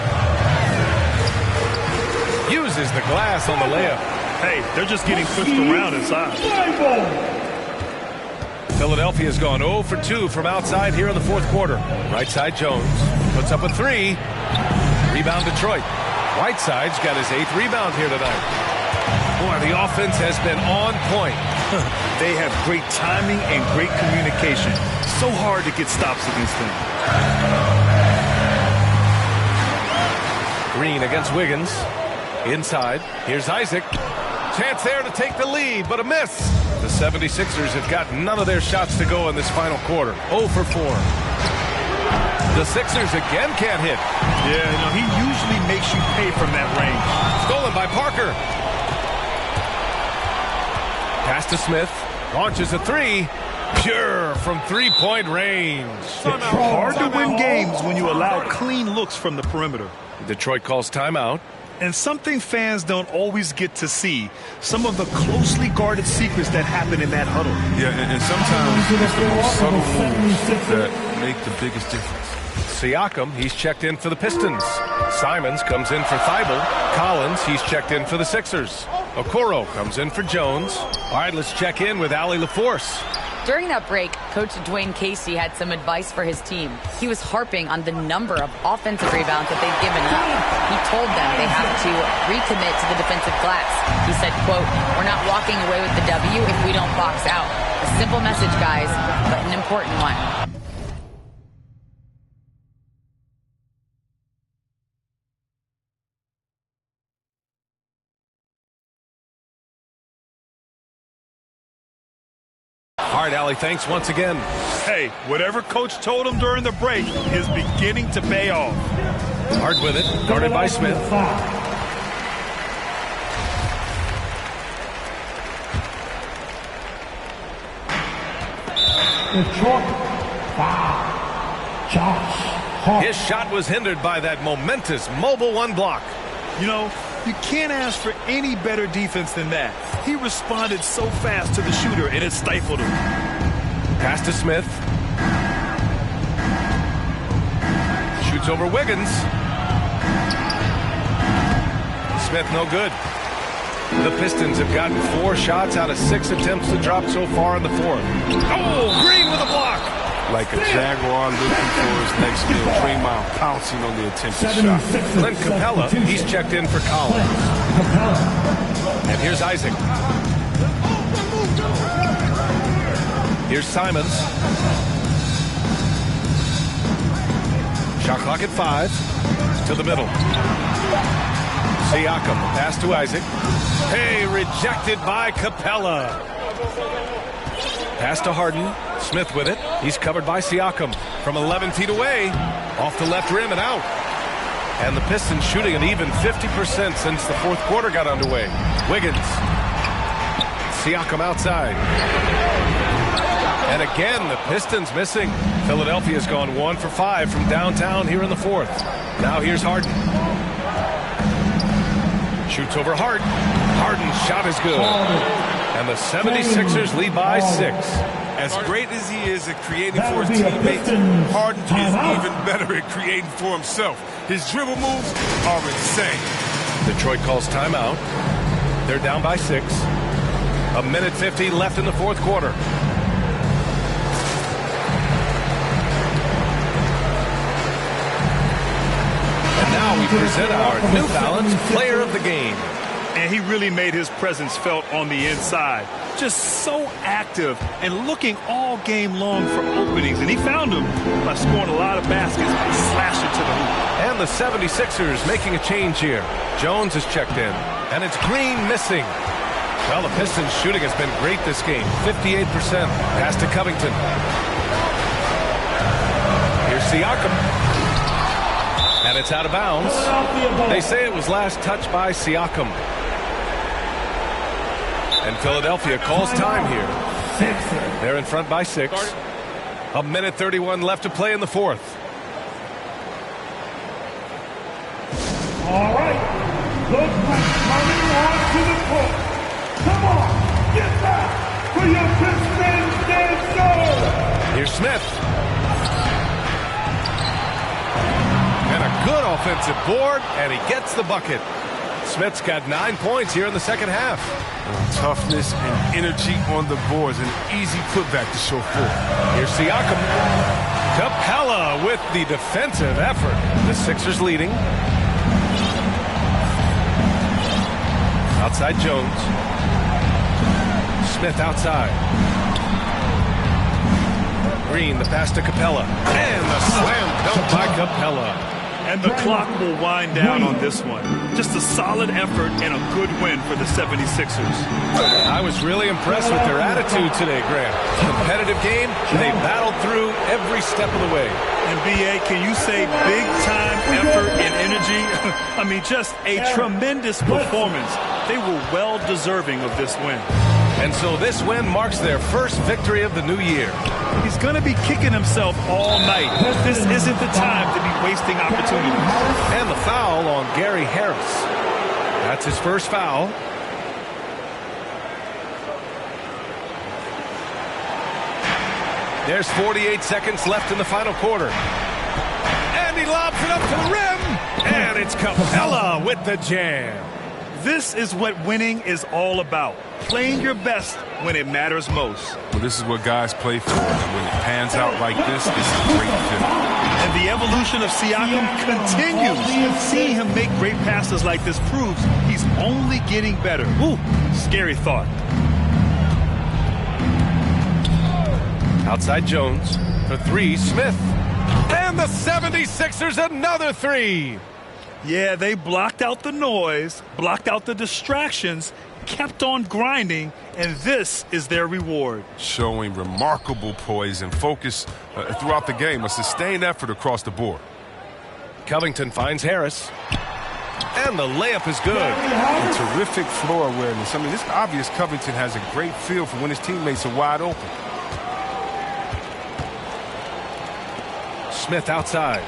Uses the glass on the layup. Hey, they're just getting pushed around inside. Philadelphia's gone 0 for 2 from outside here in the fourth quarter. Right side Jones puts up a 3. Rebound Detroit. Whiteside's got his 8th rebound here tonight. Boy, the offense has been on point. They have great timing and great communication. So hard to get stops against them. Green against Wiggins. Inside. Here's Isaac. Chance there to take the lead, but a miss. The 76ers have got none of their shots to go in this final quarter. 0 for 4. The Sixers again can't hit. Yeah, no, he usually makes you pay from that range. Stolen by Parker. Pass to Smith. Launches a 3. Pure from three-point range. Hard to win games when you allow clean looks from the perimeter. Detroit calls timeout. And something fans don't always get to see, some of the closely guarded secrets that happen in that huddle. Yeah, and sometimes it's the most subtle moves that make the biggest difference. Siakam, he's checked in for the Pistons. Simons comes in for Thibault. Collins, he's checked in for the Sixers. Okoro comes in for Jones. All right, let's check in with Allie LaForce. During that break, Coach Dwayne Casey had some advice for his team. He was harping on the number of offensive rebounds that they've given up. He told them they have to recommit to the defensive glass. He said, quote, "We're not walking away with the W if we don't box out." A simple message, guys, but an important one. All right, Allie, thanks once again. Hey, whatever coach told him during the break is beginning to pay off. Hard with it, guarded by Smith. His shot was hindered by that momentous mobile one block. You know, you can't ask for any better defense than that. He responded so fast to the shooter, and it stifled him. Pass to Smith. Shoots over Wiggins. Smith no good. The Pistons have gotten 4 shots out of 6 attempts to drop so far in the fourth. Oh, Green with a block. Like a Jaguar looking for his next meal. Draymond pouncing on the attempted shot. Clint Capella, he's checked in for Collins. And here's Isaac. Here's Simons. Shot clock at 5. To the middle. Siakam, pass to Isaac. Hey, rejected by Capella. Pass to Harden. Smith with it. He's covered by Siakam from 11 feet away. Off the left rim and out. And the Pistons shooting an even 50% since the fourth quarter got underway. Wiggins. Siakam outside. And again, the Pistons missing. Philadelphia's gone 1 for 5 from downtown here in the fourth. Now here's Harden. Shoots over Hart. Harden's shot is good. And the 76ers lead by 6. As great as he is at creating for his teammates, Harden is even better at creating for himself. His dribble moves are insane. Detroit calls timeout. They're down by 6. 1:50 left in the fourth quarter. And now we present our New Balance Player of the Game. And he really made his presence felt on the inside. Just so active and looking all game long for openings. And he found them by scoring a lot of baskets by slashing to the hoop. And the 76ers making a change here. Jones is checked in. And it's Green missing. Well, the Pistons shooting has been great this game. 58%. Pass to Covington. Here's Siakam. And it's out of bounds. They say it was last touched by Siakam. And Philadelphia calls time here. They're in front by 6. 1:31 left to play in the fourth. All right. Look who's coming on to the court. Come on, get back for your Pistons dead soul. Here's Smith. And a good offensive board, and he gets the bucket. Smith's got 9 points here in the second half. Toughness and energy on the boards. An easy putback to show forth. Here's Siakam. Capella with the defensive effort. The Sixers leading. Outside Jones. Smith outside. Green, the pass to Capella. And the slam dunk by Capella. And the clock will wind down on this one. Just a solid effort and a good win for the 76ers. I was really impressed with their attitude today, Graham. Competitive game, they battled through every step of the way. And B.A., can you say big-time effort and energy? I mean, just a tremendous performance. They were well-deserving of this win. And so this win marks their first victory of the new year. He's going to be kicking himself all night. This isn't the time to be wasting opportunities. And the foul on Gary Harris. That's his first foul. There's 48 seconds left in the final quarter. And he lobs it up to the rim. And it's Capella with the jam. This is what winning is all about. Playing your best when it matters most. Well, this is what guys play for. And when it pans out like this, it's a great fit. And the evolution of Siakam continues. Seeing him make great passes like this proves he's only getting better. Ooh, scary thought. Outside Jones. For three, Smith. And the 76ers another three. Yeah, they blocked out the noise, blocked out the distractions, kept on grinding, and this is their reward. Showing remarkable poise and focus throughout the game, a sustained effort across the board. Covington finds Harris. And the layup is good. And terrific floor awareness. I mean, it's obvious Covington has a great feel for when his teammates are wide open. Smith outside.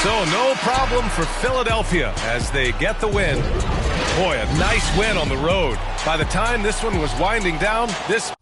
So no problem for Philadelphia as they get the win. Boy, a nice win on the road. By the time this one was winding down, this